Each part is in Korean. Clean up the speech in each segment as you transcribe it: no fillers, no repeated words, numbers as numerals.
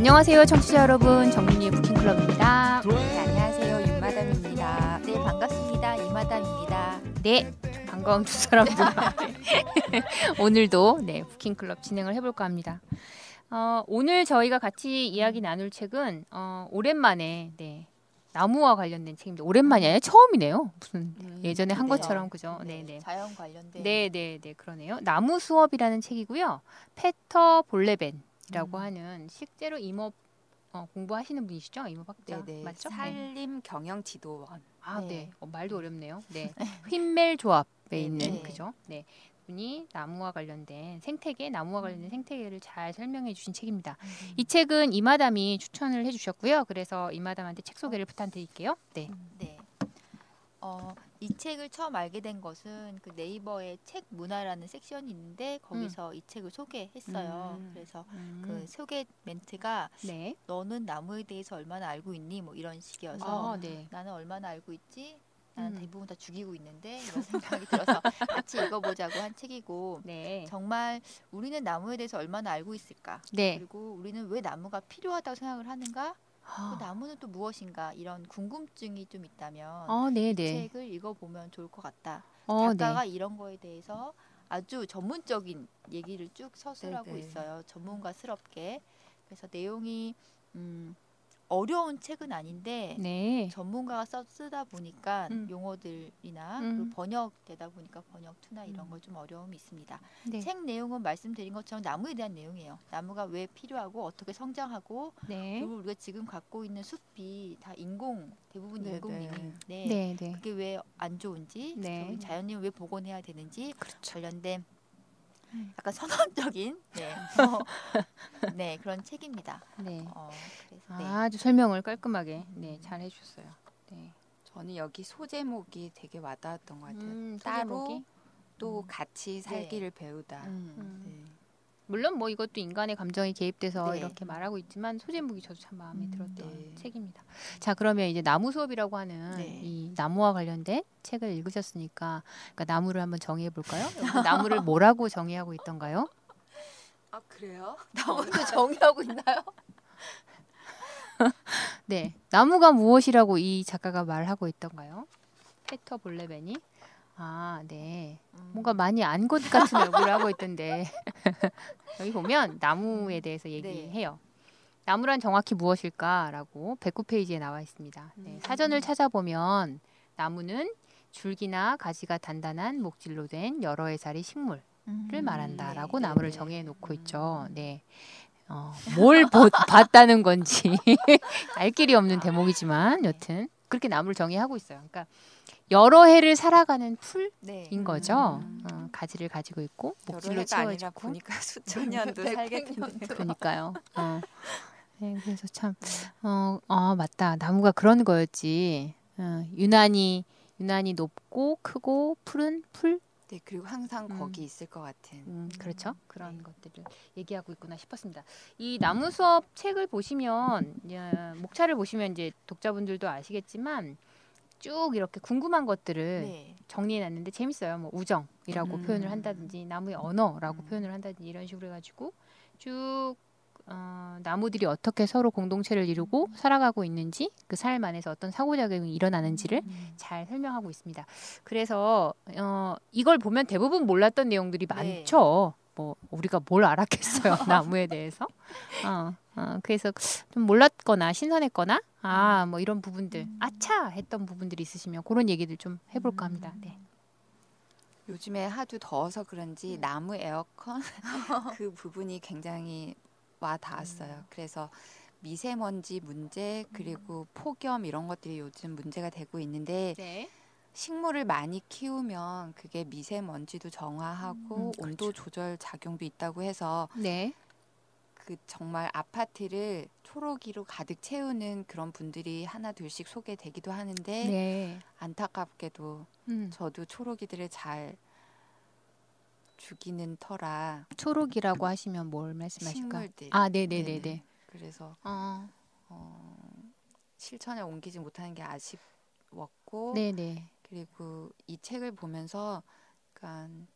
안녕하세요, 청취자 여러분. 정민이의 부킹클럽입니다. 네, 안녕하세요. 윤마담입니다. 네, 반갑습니다. 이마담입니다. 네, 반가운 두 사람들과 오늘도 부킹클럽 진행을 해볼까 합니다. 오늘 저희가 같이 이야기 나눌 책은 오랜만에 나무와 관련된 책입니다. 오랜만이 처음이네요. 무슨 예전에 한 것처럼 그죠? 네. 자연 관련된. 네, 그러네요. 나무 수업이라는 책이고요. 페터 볼레벤이라고 하는 실제로 임업 공부하시는 분이시죠? 임업학자 네네. 맞죠? 산림 경영 지도원. 네. 말도 어렵네요. 네. 휄멜 조합에 있는 네. 그죠? 네. 분이 나무와 관련된 생태계, 나무와 관련된 생태계를 잘 설명해 주신 책입니다. 이 책은 이마담이 추천을 해 주셨고요. 그래서 이마담한테 책 소개를 부탁드릴게요. 네. 네. 이 책을 처음 알게 된 것은 그 네이버에 책 문화라는 섹션이 있는데 거기서 이 책을 소개했어요. 그래서 그 소개 멘트가 네. 너는 나무에 대해서 얼마나 알고 있니? 뭐 이런 식이어서 네. 나는 얼마나 알고 있지? 나는 대부분 다 죽이고 있는데 이런 생각이 들어서 같이 읽어보자고 한 책이고 네. 정말 우리는 나무에 대해서 얼마나 알고 있을까? 네. 그리고 우리는 왜 나무가 필요하다고 생각을 하는가? 그 나무는 또 무엇인가? 이런 궁금증이 좀 있다면 네, 이 네. 책을 읽어보면 좋을 것 같다. 네. 작가가 이런 거에 대해서 아주 전문적인 얘기를 쭉 서술하고 네네. 있어요. 전문가스럽게. 그래서 내용이 어려운 책은 아닌데 네. 전문가가 쓰다 보니까 음. 용어들이나 그리고 번역되다 보니까 번역투나 이런 거 좀 어려움이 있습니다. 네. 책 내용은 말씀드린 것처럼 나무에 대한 내용이에요. 나무가 왜 필요하고 어떻게 성장하고 네. 그리고 우리가 지금 갖고 있는 숲이 다 대부분 네네. 인공림인데 네, 네. 그게 왜 안 좋은지 네. 저기 자연님을 왜 복원해야 되는지 그렇죠. 관련된 약간 선언적인 그런 책입니다. 네. 그래서 아주 설명을 깔끔하게 잘 해주셨어요. 네. 저는 여기 소제목이 되게 와닿았던 것 같아요. 소제목이? 따로 또 같이 살기를 배우다. 네. 물론 뭐 이것도 인간의 감정이 개입돼서 네. 이렇게 말하고 있지만 소제목이 저도 참 마음에 들었던 네. 책입니다. 자, 그러면 이제 나무 수업이라고 하는 네. 이 나무와 관련된 책을 읽으셨으니까 그러니까 나무를 한번 정의해 볼까요? 나무를 뭐라고 정의하고 있던가요? 아 그래요? 나무도 정의하고 있나요? 네, 나무가 무엇이라고 이 작가가 말하고 있던가요? 페터 볼레벤이? 네. 뭔가 많이 안 것 같은 얼굴을 하고 있던데 여기 보면 나무에 대해서 얘기해요. 나무란 정확히 무엇일까라고 109페이지에 나와 있습니다. 네, 사전을 찾아보면 나무는 줄기나 가지가 단단한 목질로 된 여러 해살의 식물을 말한다라고 나무를 정해 놓고 있죠. 네. 뭘 봤다는 건지 알 길이 없는 대목이지만 여튼 그렇게 나무를 정의하고 있어요. 그러니까 여러 해를 살아가는 풀인 거죠. 가지를 가지고 있고 목질로 아니라 채워지고 보니까 수천 년도 살겠는데. 그러니까요. 네, 그래서 참 맞다. 나무가 그런 거였지. 유난히 높고 크고 푸른 풀. 네, 그리고 항상 거기 있을 것 같은. 그렇죠. 그런 것들을 얘기하고 있구나 싶었습니다. 이 나무 수업 책을 보시면 목차를 보시면 이제 독자분들도 아시겠지만 쭉 이렇게 궁금한 것들을 정리해놨는데 재밌어요. 뭐 우정이라고 표현을 한다든지 나무의 언어라고 표현을 한다든지 이런 식으로 해가지고 쭉 나무들이 어떻게 서로 공동체를 이루고 살아가고 있는지 그 삶 안에서 어떤 상호작용이 일어나는지를 잘 설명하고 있습니다. 그래서 이걸 보면 대부분 몰랐던 내용들이 많죠. 뭐 우리가 뭘 알았겠어요. 나무에 대해서. 그래서 좀 몰랐거나 신선했거나 뭐 이런 부분들 아차 했던 부분들이 있으시면 그런 얘기들 좀 해볼까 합니다. 네. 요즘에 하도 더워서 그런지 나무 에어컨 그 부분이 굉장히 와 닿았어요. 그래서 미세먼지 문제 그리고 폭염 이런 것들이 요즘 문제가 되고 있는데 식물을 많이 키우면 그게 미세먼지도 정화하고 온도 조절 작용도 있다고 해서 그 정말 아파트를 초록이로 가득 채우는 그런 분들이 하나 둘씩 소개되기도 하는데 안타깝게도 저도 초록이들을 잘 죽이는 터라. 초록이라고 하시면 뭘 말씀하실까? 식물들. 네네네네. 그래서 실천에 옮기지 못하는 게 아쉬웠고 그리고 이 책을 보면서 약간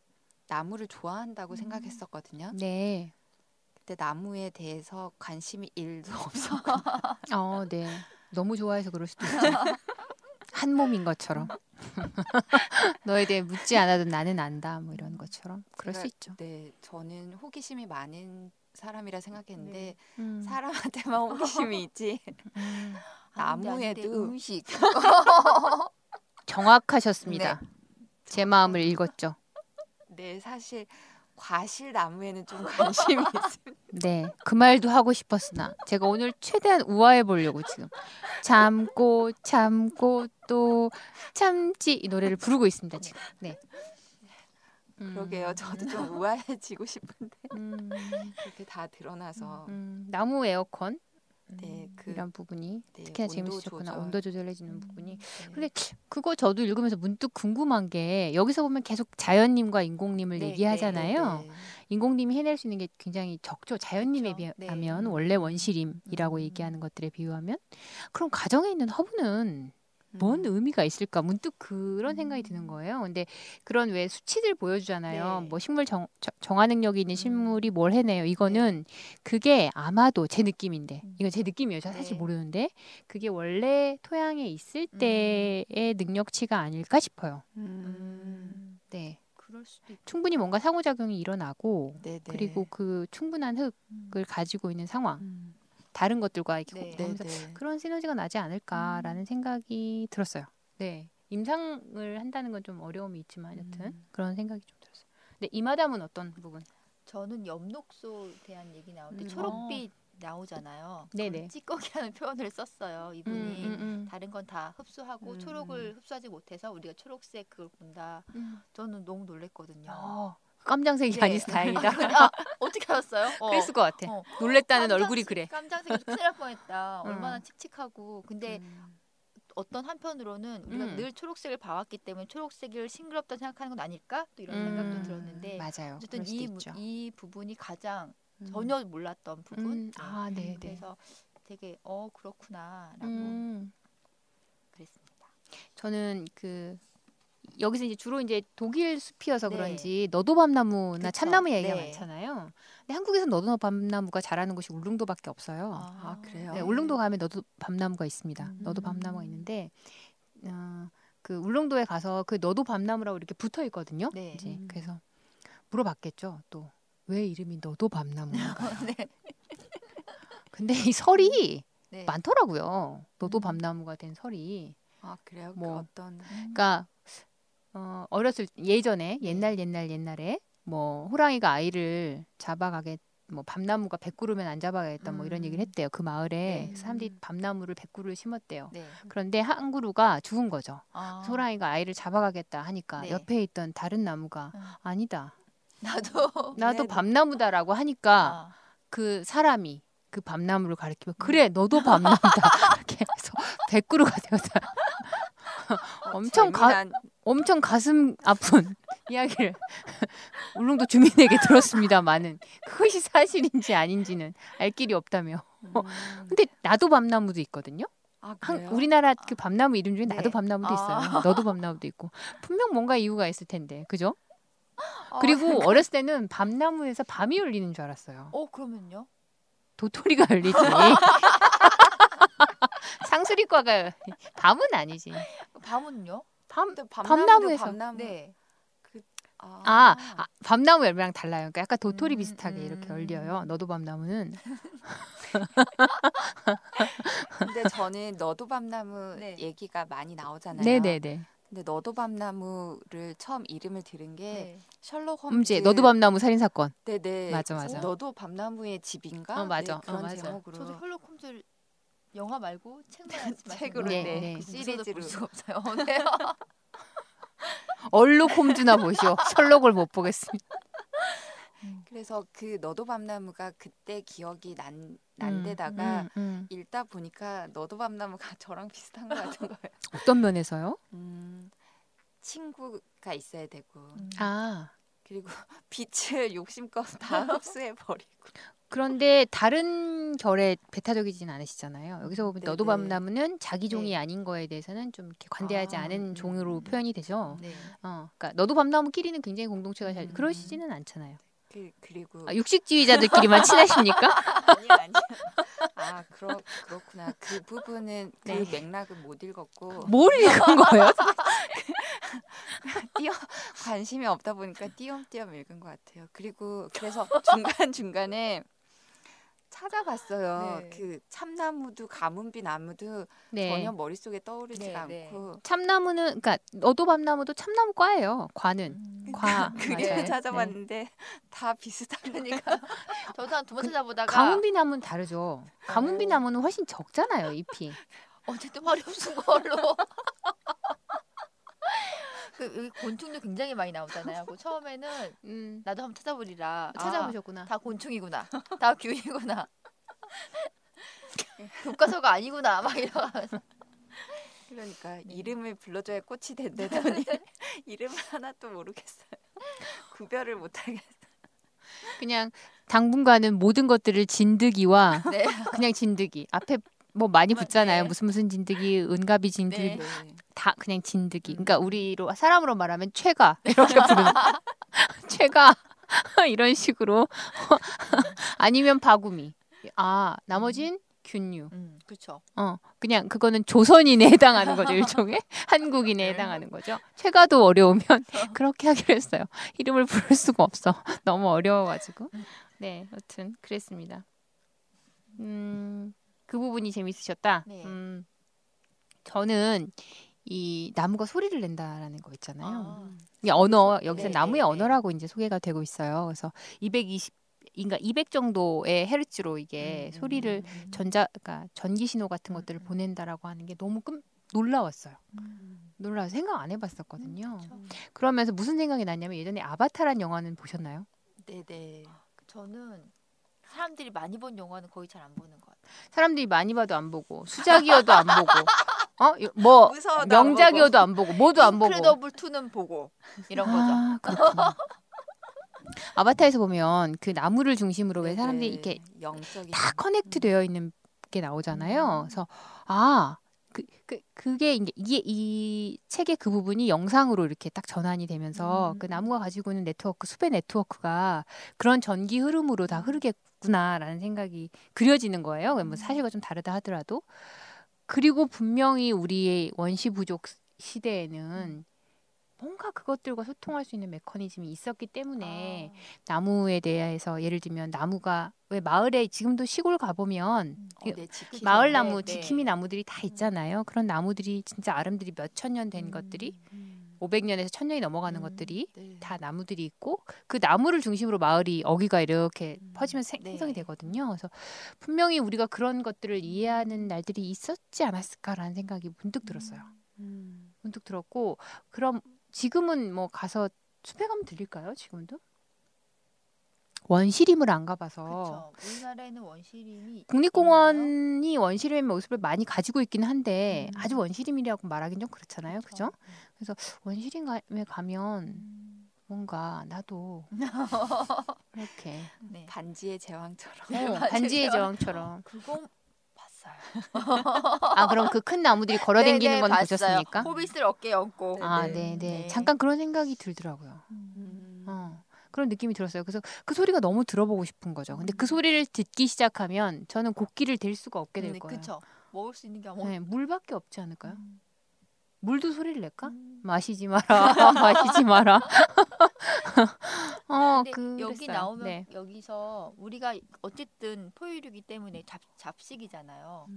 나무를 좋아한다고 생각했었거든요. 근데 때 나무에 대해서 관심이 1도 없었고. 네. 너무 좋아해서 그럴 수도 있죠. 한 몸인 것처럼. 너에 대해 묻지 않아도 나는 안다. 뭐 이런 것처럼. 그럴 수 있죠. 네, 저는 호기심이 많은 사람이라 생각했는데 네. 사람한테만 호기심이 있지. 나무에도 음식. 정확하셨습니다. 제 마음을 읽었죠. 네, 사실 과실 나무에는 좀 관심이 있습니다. 네, 그 말도 하고 싶었으나 제가 오늘 최대한 우아해 보려고 지금 참고 참고 또 참지 이 노래를 부르고 있습니다 지금. 네. 그러게요. 저도 좀 우아해지고 싶은데 그렇게 다 드러나서 나무 에어컨 네, 이런 부분이 네, 특히나 온도 재밌으셨구나. 조절. 온도 조절해주는 부분이. 네. 근데 그거 저도 읽으면서 문득 궁금한 게 여기서 보면 계속 자연님과 인공님을 네, 얘기하잖아요. 네, 네. 인공님이 해낼 수 있는 게 굉장히 적죠. 자연님에 그렇죠. 비하면 네. 원래 원시림이라고 얘기하는 것들에 비유하면 그럼 가정에 있는 허브는 뭔 의미가 있을까? 문득 그런 생각이 드는 거예요. 근데 그런 왜 수치들 보여주잖아요. 네. 뭐 식물 정화 능력이 있는 식물이 뭘 해내요. 이거는 그게 아마도 제 느낌인데 이건 제 느낌이에요. 저 사실 네. 모르는데 그게 원래 토양에 있을 때의 능력치가 아닐까 싶어요. 네. 그럴 수도 있고. 충분히 뭔가 상호작용이 일어나고 네, 네. 그리고 그 충분한 흙을 가지고 있는 상황 다른 것들과 이렇게 네. 하면서 네. 그런 시너지가 나지 않을까라는 생각이 들었어요. 네, 임상을 한다는 건 좀 어려움이 있지만 여튼 그런 생각이 좀 들었어요. 근데 이마담은 어떤 부분? 저는 엽록소에 대한 얘기 나올 때 초록빛 나오잖아요. 네네. 찌꺼기라는 표현을 썼어요. 이분이 다른 건 다 흡수하고 초록을 흡수하지 못해서 우리가 초록색 그걸 본다. 저는 너무 놀랬거든요. 깜장색이 네. 아니서 다행이다. 어떻게 알았어요? 그랬을 것 같아. 놀랬다는 얼굴이 그래. 깜장색이 큰일 날 뻔했다. 얼마나 칙칙하고. 근데 어떤 한편으로는 우리가 늘 초록색을 봐왔기 때문에 초록색을 싱그럽다 생각하는 건 아닐까? 또 이런 생각도 들었는데 맞아요. 어쨌든 그럴 수도 있죠. 이 부분이 가장 전혀 몰랐던 부분. 네. 그래서 되게 그렇구나라고 그랬습니다. 저는 여기서 이제 주로 이제 독일 숲이어서 네. 그런지 너도밤나무나 그쵸. 참나무 얘기가 네. 많잖아요. 근데 한국에서 너도밤나무가 자라는 곳이 울릉도밖에 없어요. 아, 그래요? 네, 울릉도 가면 너도밤나무가 있습니다. 너도밤나무가 있는데 그 울릉도에 가서 그 너도밤나무라고 이렇게 붙어 있거든요. 네. 이제 그래서 물어봤겠죠. 또 왜 이름이 너도밤나무인가? 네. 근데 이 설이 네. 많더라고요. 너도밤나무가 된 설이. 아, 그래요? 뭐, 그 어떤 그러니까 어렸을 예전에 옛날에 뭐 호랑이가 아이를 잡아가게 뭐 밤나무가 100그루면 안 잡아가겠다 뭐 이런 얘기를 했대요. 그 마을에 사람들이 밤나무를 100그루를 심었대요. 네. 그런데 한 그루가 죽은 거죠. 아, 호랑이가 아이를 잡아가겠다 하니까 네. 옆에 있던 다른 나무가 아니다. 나도 네. 밤나무다라고 하니까 그 사람이 그 밤나무를 가리키면 그래 너도 밤나무다 이렇게 해서 100그루가 되었다. 엄청 가슴 아픈 이야기를 울릉도 주민에게 들었습니다만은 그것이 사실인지 아닌지는 알 길이 없다며. 근데 나도 밤나무도 있거든요. 아, 그래요? 우리나라 그 밤나무 이름 중에 나도 네. 밤나무도 있어요. 너도 밤나무도 있고 분명 뭔가 이유가 있을 텐데 그죠? 그리고 어렸을 때는 밤나무에서 밤이 열리는 줄 알았어요. 그러면요? 도토리가 열리지. 상수리과가 밤은 아니지. 밤은요? 밤나무에서. 밤나무. 네. 밤나무 열매랑 달라요. 그러니까 약간 도토리 비슷하게 이렇게 열려요. 너도 밤나무는. 근데 저는 너도 밤나무 네. 얘기가 많이 나오잖아요. 네네네. 근데 너도 밤나무를 처음 이름을 들은 게 네. 셜록 홈즈. 너도 밤나무 살인 사건. 네네. 맞아. 너도 밤나무의 집인가? 맞아. 네, 그런 맞아. 제목으로. 저도 셜록 홈즈 영화 말고 책만 말씀하신 책으로, 거예요. 네. 그 시리즈로. 볼 수가 없어요. 네. 얼룩 홈즈나 보시오. 셜록을 못 보겠습니다. 그래서 그 너도 밤나무가 그때 기억이 난 데다가 읽다 보니까 너도 밤나무가 저랑 비슷한 것 같은 거예요. 어떤 면에서요? 친구가 있어야 되고 그리고 빛을 욕심껏 다 흡수해 버리고. 그런데 다른 결에 배타적이진 않으시잖아요. 여기서 보면 네네. 너도 밤나무는 자기 종이 네. 아닌 거에 대해서는 좀 이렇게 관대하지 않은 종으로 표현이 되죠. 네. 그러니까 너도 밤나무끼리는 굉장히 공동체가 잘 그러시지는 않잖아요. 그리고 육식주의자들끼리만 친하십니까? 아니. 아 그렇구나. 그 부분은 네. 그 맥락을 못 읽었고 뭘 읽은 거예요? 관심이 없다 보니까 띄엄띄엄 읽은 것 같아요. 그리고 그래서 중간에 찾아봤어요. 네. 그 참나무도 가문비 나무도 네. 전혀 머릿속에 떠오르지가 네, 않고 참나무는 그러니까 너도밤나무도 참나무과예요. 과는 과 그게 맞아요. 찾아봤는데 다 비슷하니까 그러니까 저도 한 두 번 찾아보다가 가문비 나무는 다르죠. 가문비 나무는 훨씬 적잖아요, 잎이. 어쨌든 화려 없은 걸로. 여기 곤충도 굉장히 많이 나오잖아요. 그 처음에는 나도 한번 찾아보리라. 찾아보셨구나. 다 곤충이구나. 다 균이구나. 교과서가 아니구나. 막 이러면서. 그러니까 이름을 불러줘야 꽃이 된다더니 이름을 하나도 모르겠어요. 구별을 못하겠어요. 그냥 당분간은 모든 것들을 진드기와 네. 그냥 진드기 앞에 뭐 많이 붙잖아요. 네. 무슨 진드기, 은가비 진드기 네. 다 그냥 진드기. 그러니까 우리로 사람으로 말하면 최가 이렇게 부르는 최가 이런 식으로 아니면 바구미. 나머진 균류. 그렇죠. 그냥 그거는 조선인에 해당하는 거죠. 일종의 한국인에 해당하는 거죠. 최가도 어려우면 그렇게 하기로 했어요. 이름을 부를 수가 없어. 너무 어려워가지고. 네, 여튼 그랬습니다. 그 부분이 재밌으셨다. 네. 저는 이 나무가 소리를 낸다라는 거 있잖아요. 아. 이 언어 여기서 네, 나무의 네, 언어라고 이제 소개가 되고 있어요. 그래서 200 정도의 헤르츠로 이게 소리를 그러니까 전기 신호 같은 것들을 보낸다라고 하는 게 너무 놀라웠어요. 놀라서 생각 안 해봤었거든요. 그렇죠. 그러면서 무슨 생각이 났냐면 예전에 아바타란 영화는 보셨나요? 네네. 저는 사람들이 많이 본 영화는 거의 잘 안 보는 것 같아요. 사람들이 많이 봐도 안 보고 수작이어도 안 보고 뭐 무서워도 안 명작이어도 안 보고 뭐도 안 보고. 인크레더블 2는 보고 이런 거죠. 그렇구나. 아바타에서 보면 그 나무를 중심으로 왜 네네. 사람들이 이렇게 영적인 다 커넥트 되어 있는 게 나오잖아요. 그래서 그게 이제 이 책의 그 부분이 영상으로 이렇게 딱 전환이 되면서 그 나무가 가지고 있는 네트워크, 숲의 네트워크가 그런 전기 흐름으로 다 흐르겠구나라는 생각이 그려지는 거예요. 뭐 사실과 좀 다르다 하더라도. 그리고 분명히 우리의 원시 부족 시대에는 뭔가 그것들과 소통할 수 있는 메커니즘이 있었기 때문에 나무에 대해서 예를 들면 나무가 왜 마을에 지금도 시골 가보면 마을 나무, 지킴이 나무들이 다 있잖아요. 그런 나무들이 진짜 아름들이 몇천 년 된 것들이 500년에서 1000년이 넘어가는 것들이 다 나무들이 있고 그 나무를 중심으로 마을이 어귀가 이렇게 퍼지면서 생성이 되거든요. 그래서 분명히 우리가 그런 것들을 이해하는 날들이 있었지 않았을까라는 생각이 문득 들었어요. 문득 들었고 그럼 지금은 뭐 가서 숲에 가면 들릴까요? 지금도? 원시림을 안 가봐서. 그렇죠. 우리나라에는 원시림이 국립공원이 원시림의 모습을 많이 가지고 있긴 한데 아주 원시림이라고 말하긴 좀 그렇잖아요. 그죠? 그래서 원시림에 가면 뭔가 나도 이렇게 반지의 제왕처럼 반지의 제왕처럼 그거 봤어요. 그럼 그 큰 나무들이 걸어다니는 건 봤어요. 보셨습니까? 호빗을 어깨에 얹고. 네. 잠깐 그런 생각이 들더라고요. 그런 느낌이 들었어요. 그래서 그 소리가 너무 들어보고 싶은 거죠. 근데 그 소리를 듣기 시작하면 저는 곡기를 댈 수가 없게 될 거예요. 그렇죠. 먹을 수 있는 게 아무것도. 네, 물밖에 없지 않을까요? 물도 소리를 낼까? 마시지 마라. 마시지 마라. 근데 여기 나오면 여기서 우리가 어쨌든 포유류이기 때문에 잡식이잖아요.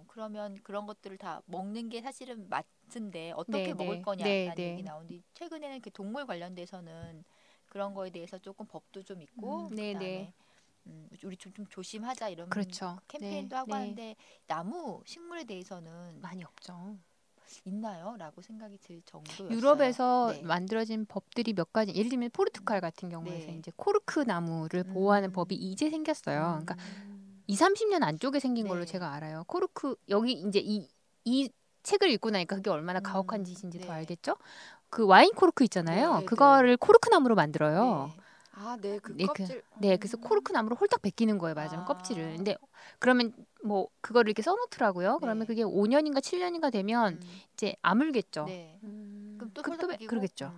그러면 그런 것들을 다 먹는 게 사실은 맞는데 어떻게 먹을 거냐라는 얘기 나오는데 최근에는 그 동물 관련돼서는 그런 거에 대해서 조금 법도 좀 있고 그다음에 우리 좀 조심하자 이런 캠페인도 하고 하는데 나무 식물에 대해서는 많이 없죠. 있나요? 라고 생각이 들 정도였어요. 유럽에서 만들어진 법들이 몇 가지 예를 들면 포르투갈 같은 경우에서 이제 코르크 나무를 보호하는 법이 이제 생겼어요. 그러니까 20-30년 안쪽에 생긴 걸로 제가 알아요. 코르크 여기 이제 이 책을 읽고 나니까 그게 얼마나 가혹한 짓인지 더 알겠죠? 그 와인 코르크 있잖아요. 그거를 코르크 나무로 만들어요. 그 껍질. 그래서 코르크 나무로 홀딱 벗기는 거예요. 맞으면 껍질을. 근데 그러면 뭐 그거를 이렇게 써놓더라고요. 그러면 그게 5년인가 7년인가 되면 이제 아물겠죠. 그럼 그러겠죠. 그렇죠.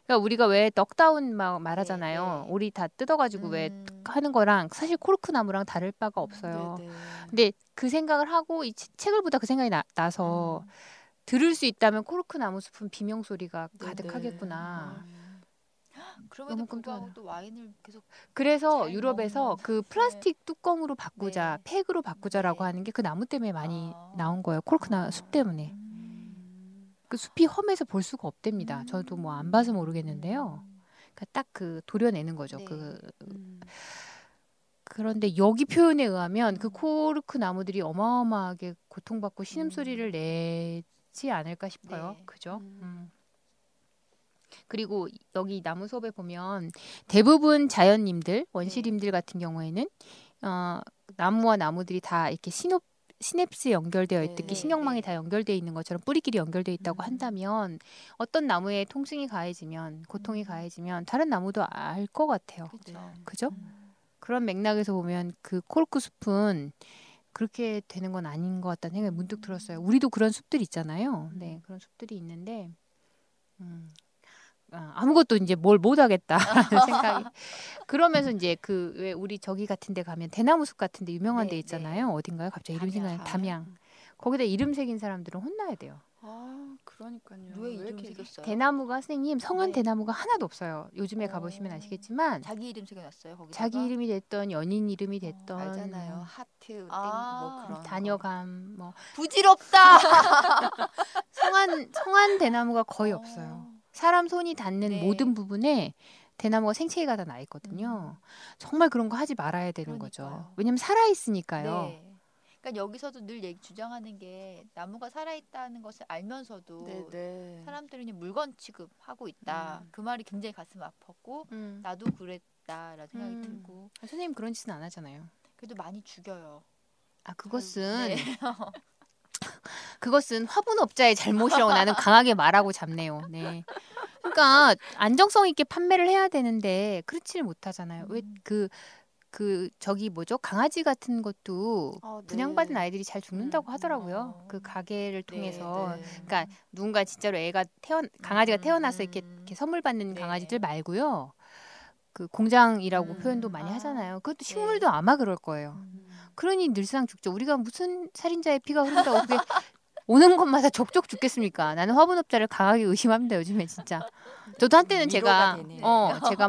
그러니까 우리가 왜 넉다운 말하잖아요. 네. 오리 다 뜯어가지고 왜 하는 거랑 사실 코르크 나무랑 다를 바가 없어요. 근데 그 생각을 하고 이 책을 보다 그 생각이 나서 들을 수 있다면 코르크 나무 숲은 비명 소리가 가득하겠구나. 그럼에도 불구하고 또 와인을 계속 그래서 유럽에서 그 플라스틱 뚜껑으로 바꾸자, 팩으로 바꾸자라고 하는 게 그 나무 때문에 많이 나온 거예요. 코르크 숲 때문에. 그 숲이 험해서 볼 수가 없답니다. 저도 뭐 안 봐서 모르겠는데요. 그러니까 딱 그 도려내는 거죠. 그런데 여기 표현에 의하면 그 코르크 나무들이 어마어마하게 고통받고 신음소리를 내지 않을까 싶어요. 그죠? 그리고 여기 나무 수업에 보면 대부분 자연님들, 원시림들 같은 경우에는 나무와 나무들이 다 이렇게 시냅스 연결되어 있듯이 신경망이 다 연결되어 있는 것처럼 뿌리끼리 연결되어 있다고 한다면 어떤 나무에 통증이 가해지면 고통이 가해지면 다른 나무도 알 것 같아요. 그죠? 그런 맥락에서 보면 그 코르크 숲은 그렇게 되는 건 아닌 것 같다는 생각이 문득 들었어요. 우리도 그런 숲들 있잖아요. 네, 그런 숲들이 있는데 아무것도 이제 뭘 못하겠다라는 생각이. 그러면서 이제 그 왜 우리 저기 같은 데 가면 대나무 숲 같은 데 유명한 데 있잖아요. 어딘가요? 갑자기 이름 생각이 담양. 거기다 이름 새긴 사람들은 혼나야 돼요. 그러니까요. 왜 이름 새겼어요? 대나무가 선생님 성한 대나무가 하나도 없어요. 요즘에 가보시면 아시겠지만 자기 이름 새겨놨어요. 거기다가? 자기 이름이 됐던 연인 이름이 됐던 알잖아요. 하트, 뭐 그런 다녀감 뭐 부질없다. 성한 대나무가 거의 없어요. 사람 손이 닿는 모든 부분에 대나무가 생채기가 다 나 있거든요. 정말 그런 거 하지 말아야 되는 거죠. 왜냐면 살아 있으니까요. 그러니까 여기서도 늘 주장하는 게 나무가 살아있다는 것을 알면서도 사람들은 그냥 물건 취급하고 있다. 그 말이 굉장히 가슴 아팠고 나도 그랬다라는 생각이 들고. 선생님 그런 짓은 안 하잖아요. 그래도 많이 죽여요. 그것은 화분업자의 잘못이라고 나는 강하게 말하고 잡네요. 네. 그러니까 안정성 있게 판매를 해야 되는데 그렇지를 못하잖아요. 왜 저기 뭐죠? 강아지 같은 것도 분양받은 아이들이 잘 죽는다고 하더라고요. 그 가게를 통해서. 그러니까 누군가 진짜로 강아지가 태어나서 이렇게 선물 받는 강아지들 말고요. 그 공장이라고 표현도 많이 하잖아요. 그것도 식물도 아마 그럴 거예요. 그러니 늘상 죽죠. 우리가 무슨 살인자의 피가 흐른다고 그게 오는 것마다 족족 죽겠습니까? 나는 화분업자를 강하게 의심합니다. 요즘에 진짜. 저도 한때는 제가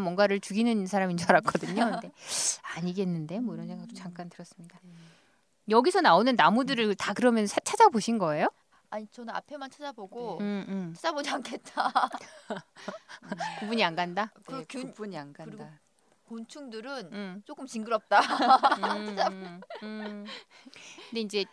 뭔가를 죽이는 사람인 줄 알았거든요. 근데 아니겠는데 뭐 이런 생각도 잠깐 들었습니다. 여기서 나오는 나무들을 다 그러면 찾아보신 거예요? 아니 저는 앞에만 찾아보고 찾아보지 않겠다. 구분이 안 간다? 구분이 안 간다. 그리고 곤충들은 조금 징그럽다. 근데 이제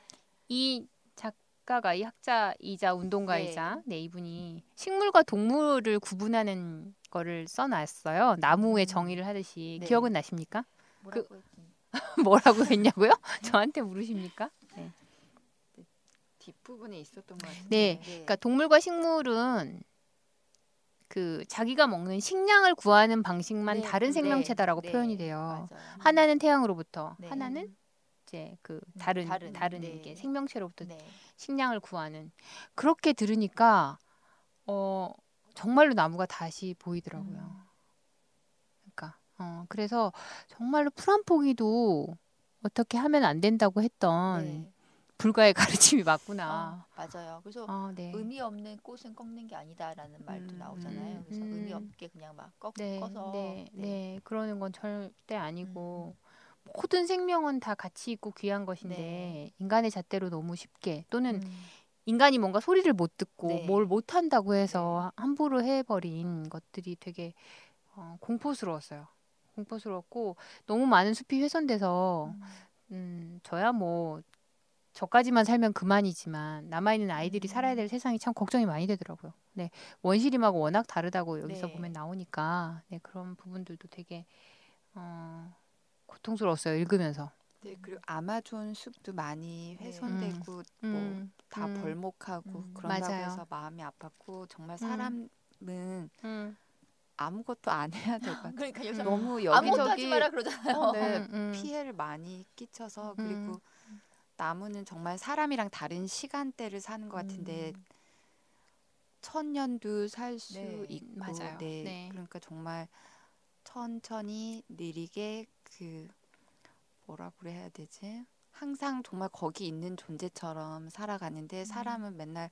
이 작가가 이 학자이자 운동가이자 이분이 식물과 동물을 구분하는 거를 써놨어요. 나무의 정의를 하듯이. 기억은 나십니까? 뭐라고 했냐고요? 저한테 물으십니까? 네. 뒷부분에 있었던 것 같은데. 네. 그러니까 동물과 식물은 그 자기가 먹는 식량을 구하는 방식만 다른 생명체다라고 표현이 돼요. 맞아요. 하나는 태양으로부터, 하나는 이제 그 다른 이게 생명체로부터 식량을 구하는. 그렇게 들으니까 정말로 나무가 다시 보이더라고요. 그러니까 그래서 정말로 풀 한 포기도 어떻게 하면 안 된다고 했던 불가의 가르침이 맞구나. 맞아요. 그래서 의미 없는 꽃은 꺾는 게 아니다라는 말도 나오잖아요. 그래서 의미 없게 그냥 막 꺾어서 그러는 건 절대 아니고 모든 생명은 다 가치 있고 귀한 것인데 인간의 잣대로 너무 쉽게 또는 인간이 뭔가 소리를 못 듣고 뭘 못한다고 해서 함부로 해버린 것들이 되게 공포스러웠어요. 공포스럽고 너무 많은 숲이 훼손돼서 저야 뭐 저까지만 살면 그만이지만 남아있는 아이들이 살아야 될 세상이 참 걱정이 많이 되더라고요. 네, 원시림하고 워낙 다르다고 여기서 보면 나오니까 그런 부분들도 되게 고통스러웠어요. 읽으면서. 네, 그리고 아마존 숲도 많이 훼손되고 뭐 다 벌목하고 그런다고 해서 마음이 아팠고 정말 사람은 아무것도 안 해야 될 것 같아요. 그러니까 요새 너무 아무것도 하지 마라 그러잖아요. 피해를 많이 끼쳐서 그리고 나무는 정말 사람이랑 다른 시간대를 사는 것 같은데 천년도 살 수 네. 있고, 맞아요. 네. 네. 그러니까 정말 천천히 느리게 그 뭐라고 해야 되지? 항상 정말 거기 있는 존재처럼 살아가는데 사람은 맨날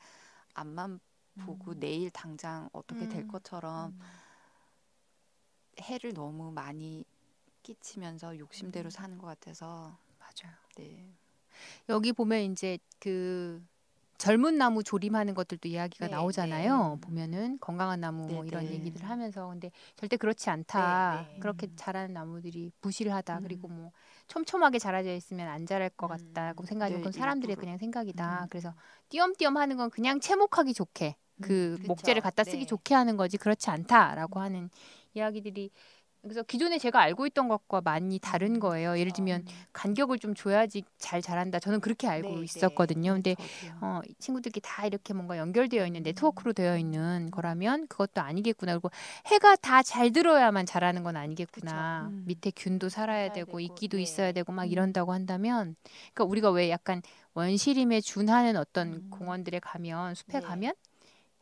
앞만 보고 내일 당장 어떻게 될 것처럼 해를 너무 많이 끼치면서 욕심대로 사는 것 같아서 맞아요. 네. 여기 보면 이제 그 젊은 나무 조림하는 것들도 이야기가 네, 나오잖아요. 네. 보면은 건강한 나무 뭐 네, 이런 네. 얘기들을 하면서 근데 절대 그렇지 않다. 네, 네. 그렇게 자라는 나무들이 부실하다. 그리고 뭐 촘촘하게 자라져 있으면 안 자랄 것 같다고 생각하지만 네, 그건 사람들의 일부러. 그냥 생각이다. 그래서 띄엄띄엄 하는 건 그냥 채목하기 좋게 그 그쵸. 목재를 갖다 쓰기 네. 좋게 하는 거지 그렇지 않다라고 하는 이야기들이 그래서 기존에 제가 알고 있던 것과 많이 다른 거예요. 예를 들면 간격을 좀 줘야지 잘 자란다. 저는 그렇게 알고 네, 있었거든요. 근데 저도요. 이 친구들끼리 다 이렇게 뭔가 연결되어 있는 네트워크로 되어 있는 거라면 그것도 아니겠구나. 그리고 해가 다 잘 들어야만 자라는 건 아니겠구나. 그쵸. 밑에 균도 살아야 되고 되고, 이끼도 네. 있어야 되고 막 이런다고 한다면 그러니까 우리가 왜 약간 원시림에 준하는 어떤 공원들에 가면 숲에 네. 가면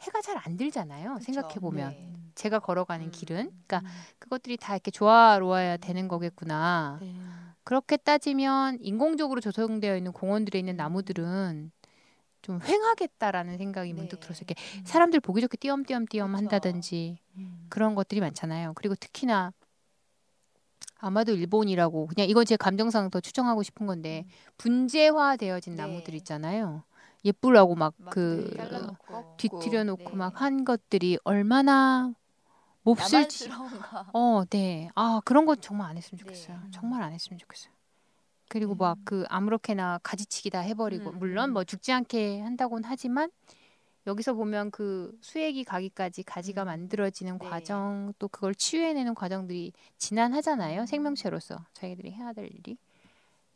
해가 잘 안 들잖아요. 그쵸. 생각해 보면 네. 제가 걸어가는 길은 그러니까 그것들이 다 이렇게 조화로워야 되는 거겠구나. 네. 그렇게 따지면 인공적으로 조성되어 있는 공원들에 있는 나무들은 좀 횡하겠다라는 생각이 문득 네. 들었어요. 이렇게 사람들 보기 좋게 띄엄띄엄 그쵸. 한다든지 그런 것들이 많잖아요. 그리고 특히나 아마도 일본이라고 그냥 이건 제 감정상 더 추정하고 싶은 건데 분재화되어진 네. 나무들 있잖아요. 예쁘라고 막 막 그 잘라놓고 뒤틀어 놓고 네. 막 한 것들이 얼마나 몹쓸 야만스러운가. 네. 아, 그런 건 정말 안 했으면 좋겠어요. 네. 정말 안 했으면 좋겠어요. 그리고 막 그 아무렇게나 가지치기 다 해버리고 물론 뭐 죽지 않게 한다고는 하지만 여기서 보면 그 수액이 가기까지 가지가 만들어지는 네. 과정 또 그걸 치유해내는 과정들이 지난하잖아요. 생명체로서 자기들이 해야 될 일이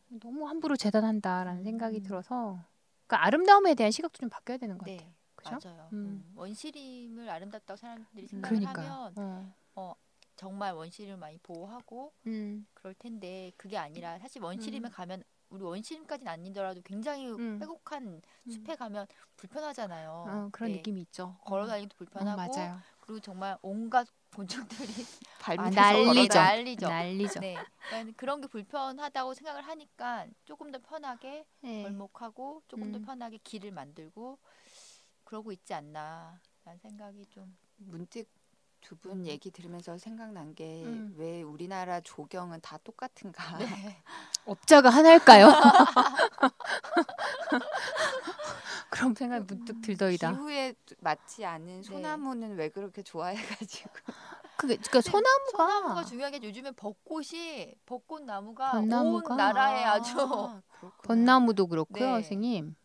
너무 함부로 재단한다라는 생각이 들어서 그러니까 아름다움에 대한 시각도 좀 바뀌어야 되는 것 같아요. 네. 그죠? 맞아요. 원시림을 아름답다고 사람들이 생각을 그러니까요. 하면 정말 원시림을 많이 보호하고 그럴 텐데 그게 아니라 사실 원시림에 가면 우리 원시림까지는 아니더라도 굉장히 빼곡한 숲에 가면 불편하잖아요. 그런 네. 느낌이 있죠. 걸어다니기도 불편하고 맞아요. 그리고 정말 온갖 곤충들이 난리죠. 난리죠. 네. 그러니까 그런 게 불편하다고 생각을 하니까 조금 더 편하게 네. 벌목하고 조금 더 편하게 길을 만들고 그러고 있지 않나라는 생각이 좀 문득 두 분 얘기 들으면서 생각난 게 왜 우리나라 조경은 다 똑같은가? 네. 업자가 하나일까요? 그런 생각이 문득 들더이다. 기후에 맞지 않은 소나무는 왜 그렇게 좋아해가지고 그러니까 소나무가 중요한 게 요즘에 벚꽃나무가 온 나라에 아주 벚나무도 그렇고요, 네. 선생님.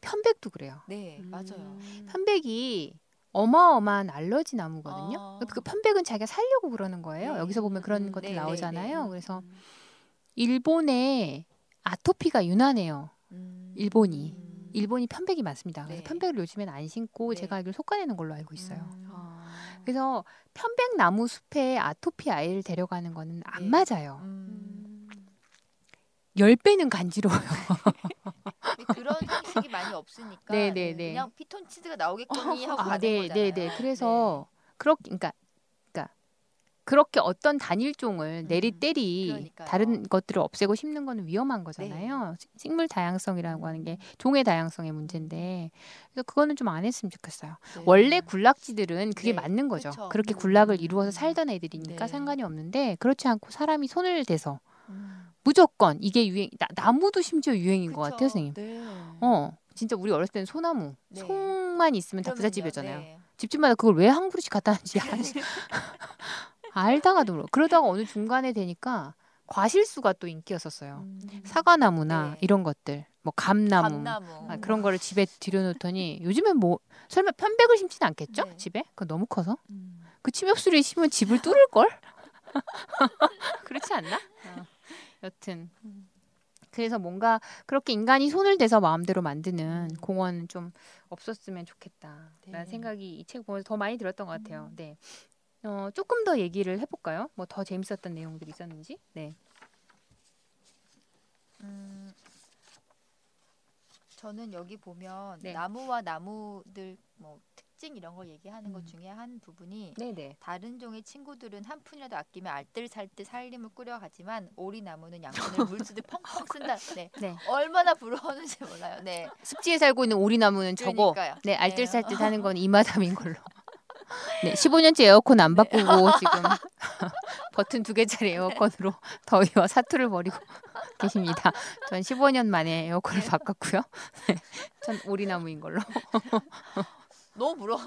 편백도 그래요. 네, 맞아요. 편백이 어마어마한 알러지 나무거든요. 그 편백은 자기가 살려고 그러는 거예요. 네. 여기서 보면 그런 것들 네, 나오잖아요. 네, 네. 그래서 일본에 아토피가 유난해요. 일본이 편백이 많습니다. 그래서 네. 편백을 요즘엔 안 신고 네. 제가 알기로 솎아내는 걸로 알고 있어요. 그래서 편백나무 숲에 아토피 아이를 데려가는 거는 안 맞아요. 10배는 간지러워요. 그런 상식이 많이 없으니까 네네네. 그냥 피톤치드가 나오겠거니 하고 가는 거잖아요. 네네. 그래서 그러니까 그렇게 어떤 단일종을 내리때리 그러니까요. 다른 것들을 없애고 심는 거는 위험한 거잖아요. 식물 다양성이라고 하는 게 종의 다양성의 문제인데 그래서 그거는 좀 안 했으면 좋겠어요. 네. 원래 군락지들은 그게 네. 맞는 거죠. 그쵸. 그렇게 군락을 이루어서 살던 애들이니까 네. 상관이 없는데 그렇지 않고 사람이 손을 대서 무조건 이게 유행 나무도 심지어 유행인 것 같아요, 선생님. 네. 진짜 우리 어렸을 때는 소나무 네. 송만 있으면 다 그러면요. 부잣집이었잖아요. 네. 집집마다 그걸 왜 한 그루씩 갖다 놨는지 알다가도 모르고 그러다가 어느 중간에 되니까 과실수가 또 인기였었어요. 사과나무나 네. 이런 것들, 뭐 감나무 그런 거를 집에 들여놓더니 요즘엔 뭐 설마 편백을 심지는 않겠죠? 네. 집에? 그거 너무 커서 그 침엽수를 심으면 집을 뚫을 걸? 그렇지 않나? 여튼 그래서 뭔가 그렇게 인간이 손을 대서 마음대로 만드는 공원은 좀 없었으면 좋겠다라는 생각이 이 책 보면서 더 많이 들었던 것 같아요. 네. 조금 더 얘기를 해볼까요? 뭐 더 재밌었던 내용들이 있었는지. 네. 저는 여기 보면 네. 나무와 나무들 뭐 특징 이런 거 얘기하는 것 중에 한 부분이 네네. 다른 종의 친구들은 한 푼이라도 아끼면 알뜰살뜰 살림을 꾸려가지만 오리나무는 양푼을 물쓰듯 펑펑 쓴다. 네. 네. 얼마나 부러웠는지 몰라요. 네. 습지에 살고 있는 오리나무는 저거. 그러니까요. 네, 알뜰살뜰 사는 건 이마담인 걸로. 네, 15년째 에어컨 안 바꾸고 지금 버튼 2개짜리 에어컨으로 더위와 사투를 벌이고 계십니다. 전 15년 만에 에어컨을 바꿨고요. 네, 전 오리나무인 걸로. 너무 부러워.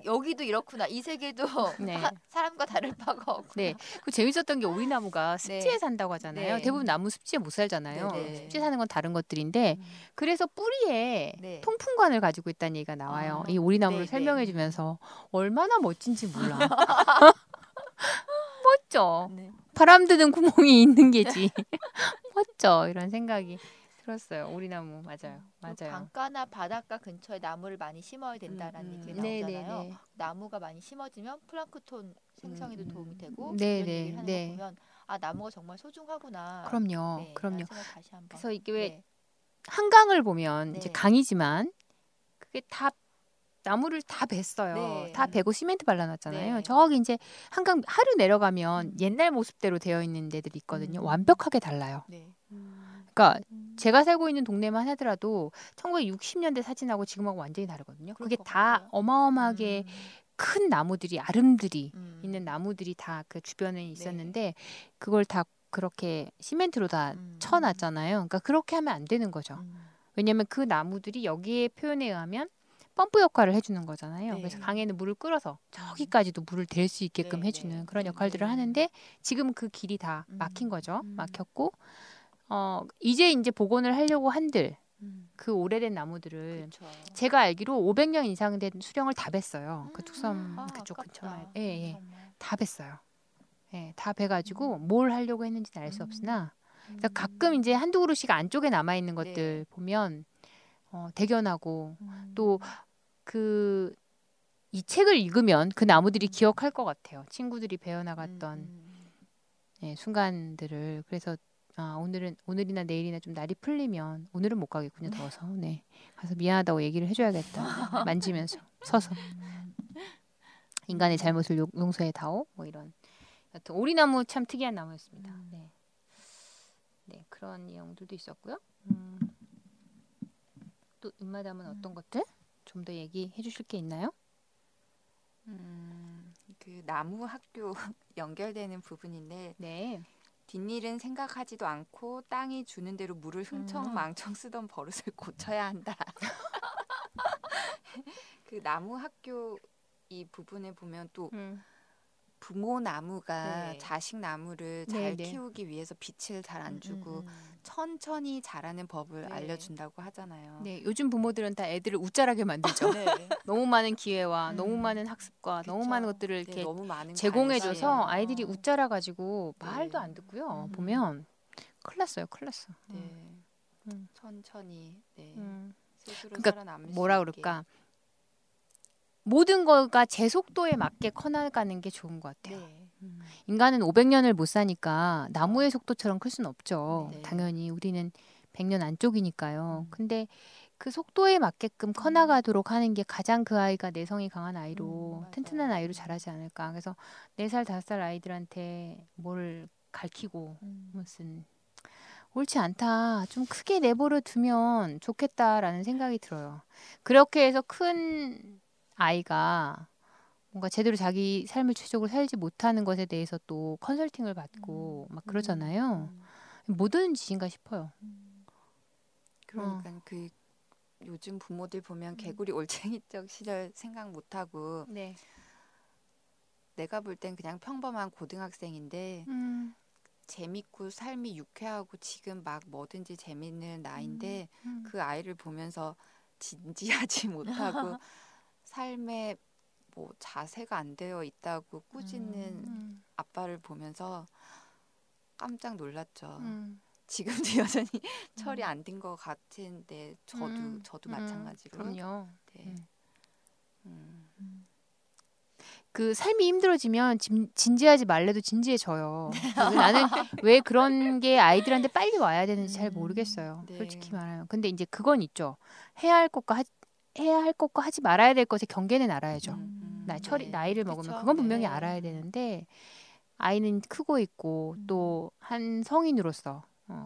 여기도 이렇구나. 이 세계도 네. 사람과 다를 바가 없구나. 네, 그 재밌었던 게 오리나무가 습지에 네. 산다고 하잖아요. 네. 대부분 나무 습지에 못 살잖아요. 네, 네. 습지에 사는 건 다른 것들인데 그래서 뿌리에 네. 통풍관을 가지고 있다는 얘기가 나와요. 이 오리나무를 네, 설명해주면서 얼마나 멋진지 몰라. 멋져. 네. 바람 드는 구멍이 있는 게지. 멋져. 이런 생각이 들었어요. 오리나무 맞아요. 맞아요. 강가나 바닷가 근처에 나무를 많이 심어야 된다라는 얘기가 나오잖아요. 네네네. 나무가 많이 심어지면 플랑크톤 생성에도 도움이 되고 네네. 이런 얘기를 하는 네. 거 보면 나무가 정말 소중하구나. 그럼요. 네, 그럼요. 생각 다시 한번. 그래서 이게 왜 네. 한강을 보면 네. 이제 강이지만 그게 다 나무를 다 뱄어요. 네. 다 베고 시멘트 발라놨잖아요. 네. 저기 이제 한강 하루 내려가면 옛날 모습대로 되어 있는 데들이 있거든요. 완벽하게 달라요. 네. 그러니까 제가 살고 있는 동네만 하더라도 1960년대 사진하고 지금하고 완전히 다르거든요. 그럴 그게 것 다 같아요. 어마어마하게 큰 나무들이 아름들이 음. 있는 나무들이 다 그 주변에 있었는데 그걸 다 그렇게 시멘트로 다 쳐놨잖아요. 그러니까 그렇게 하면 안 되는 거죠. 왜냐하면 그 나무들이 여기에 표현에 의하면 펌프 역할을 해주는 거잖아요. 네. 그래서 강에는 물을 끌어서 저기까지도 물을 댈 수 있게끔 네, 해주는 네. 그런 역할들을 하는데 지금 그 길이 다 막힌 거죠. 막혔고 이제 복원을 하려고 한들 그 오래된 나무들을 그쵸. 제가 알기로 500년 이상 된 수령을 다 뱄어요. 그 툭섬 그쪽 아깝다. 근처에 예. 정말. 다 뱄어요. 예, 다 베가지고 뭘 하려고 했는지는 알 수 없으나 그래서 가끔 이제 한두 그루씩 안쪽에 남아 있는 것들 보면 대견하고 또 그 이 책을 읽으면 그 나무들이 기억할 것 같아요. 친구들이 배워나갔던 예, 순간들을. 그래서 오늘이나 내일이나 좀 날이 풀리면 오늘은 못 가겠군요. 더워서. 네. 가서 미안하다고 얘기를 해줘야겠다. 만지면서 서서 인간의 잘못을 용서해 다오. 뭐 이런. 여튼 오리나무 참 특이한 나무였습니다. 네. 네, 그런 내용들도 있었고요. 또 은마담은 어떤 것들 좀 더 얘기해 주실 게 있나요? 그 나무 학교 연결되는 부분인데 네. 뒷일은 생각하지도 않고 땅이 주는 대로 물을 흥청망청 쓰던 버릇을 고쳐야 한다. 그 나무 학교 이 부분에 보면 또 부모 나무가 자식 나무를 잘 키우기 위해서 빛을 잘 안 주고 천천히 자라는 법을 알려준다고 하잖아요. 네, 요즘 부모들은 다 애들을 웃자라게 만들죠. 너무 많은 기회와 너무 많은 학습과 너무 많은 것들을 이렇게 너무 많은 제공해줘서 아이들이 웃자라 가지고 말도 안 듣고요. 보면 큰일 났어요. 큰일 났어. 천천히 스스로 그러니까 살아남을 뭐라 수 그럴까? 모든 거가 제 속도에 맞게 커나가는 게 좋은 것 같아요. 인간은 500년을 못 사니까 나무의 속도처럼 클 수는 없죠. 당연히 우리는 100년 안쪽이니까요. 근데 그 속도에 맞게끔 커나가도록 하는 게 가장 그 아이가 내성이 강한 아이로 튼튼한 아이로 자라지 않을까. 그래서 4살, 5살 아이들한테 뭘 가르치고 무슨 옳지 않다. 좀 크게 내버려 두면 좋겠다라는 생각이 들어요. 그렇게 해서 큰 아이가 뭔가 제대로 자기 삶을 최적으로 살지 못하는 것에 대해서 또 컨설팅을 받고 막 그러잖아요. 모든 짓인가 싶어요. 그러니까 그 요즘 부모들 보면 개구리 올챙이적 시절 생각 못하고 내가 볼 땐 그냥 평범한 고등학생인데 재밌고 삶이 유쾌하고 지금 막 뭐든지 재밌는 나이인데 그 아이를 보면서 진지하지 못하고 삶에 뭐 자세가 안 되어 있다고 꾸짖는 아빠를 보면서 깜짝 놀랐죠. 지금도 여전히 철이 안 든 것 같은데 저도 마찬가지로. 그럼요. 네. 그 삶이 힘들어지면 진지하지 말래도 진지해져요. 나는 왜 그런 게 아이들한테 빨리 와야 되는지 잘 모르겠어요. 솔직히 말하면. 근데 이제 그건 있죠. 해야 할 것과 해야 할 것과 하지 말아야 될 것의 경계는 알아야죠. 나이를 먹으면 그쵸? 그건 분명히 네. 알아야 되는데 아이는 크고 있고 또 한 성인으로서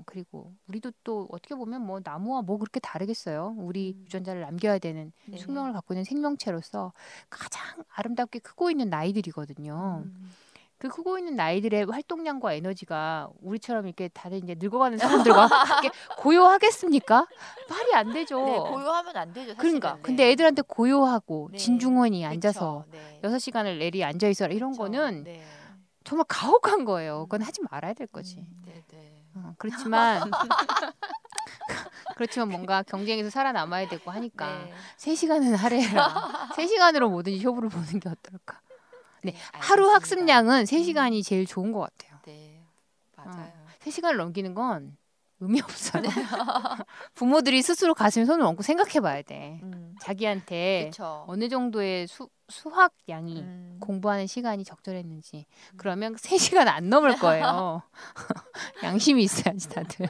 그리고 우리도 또 어떻게 보면 뭐 나무와 뭐 그렇게 다르겠어요. 우리 유전자를 남겨야 되는 네. 숙명을 갖고 있는 생명체로서 가장 아름답게 크고 있는 나이들이거든요. 그 크고 있는 나이들의 활동량과 에너지가 우리처럼 이렇게 다들 이제 늙어가는 사람들과 그렇게 고요하겠습니까? 말이 안 되죠. 네, 고요하면 안 되죠. 사실은. 그러니까. 네. 근데 애들한테 고요하고 네. 진중원이 그쵸. 앉아서 네. 6시간을 내리 앉아 있어라 이런 그쵸. 거는 네. 정말 가혹한 거예요. 그건 하지 말아야 될 거지. 네네. 그렇지만 뭔가 경쟁에서 살아남아야 되고 하니까 네. 3시간은 할애해라. 3시간으로 뭐든지 효부를 보는 게 어떨까. 네, 하루 알겠습니다. 학습량은 3시간이 제일 좋은 것 같아요. 네, 맞아요. 3시간을 넘기는 건 의미 없어요. 부모들이 스스로 가슴에 손을 얹고 생각해 봐야 돼. 자기한테 그쵸. 어느 정도의 수학 양이 공부하는 시간이 적절했는지. 그러면 3시간 안 넘을 거예요. 양심이 있어야지 다들.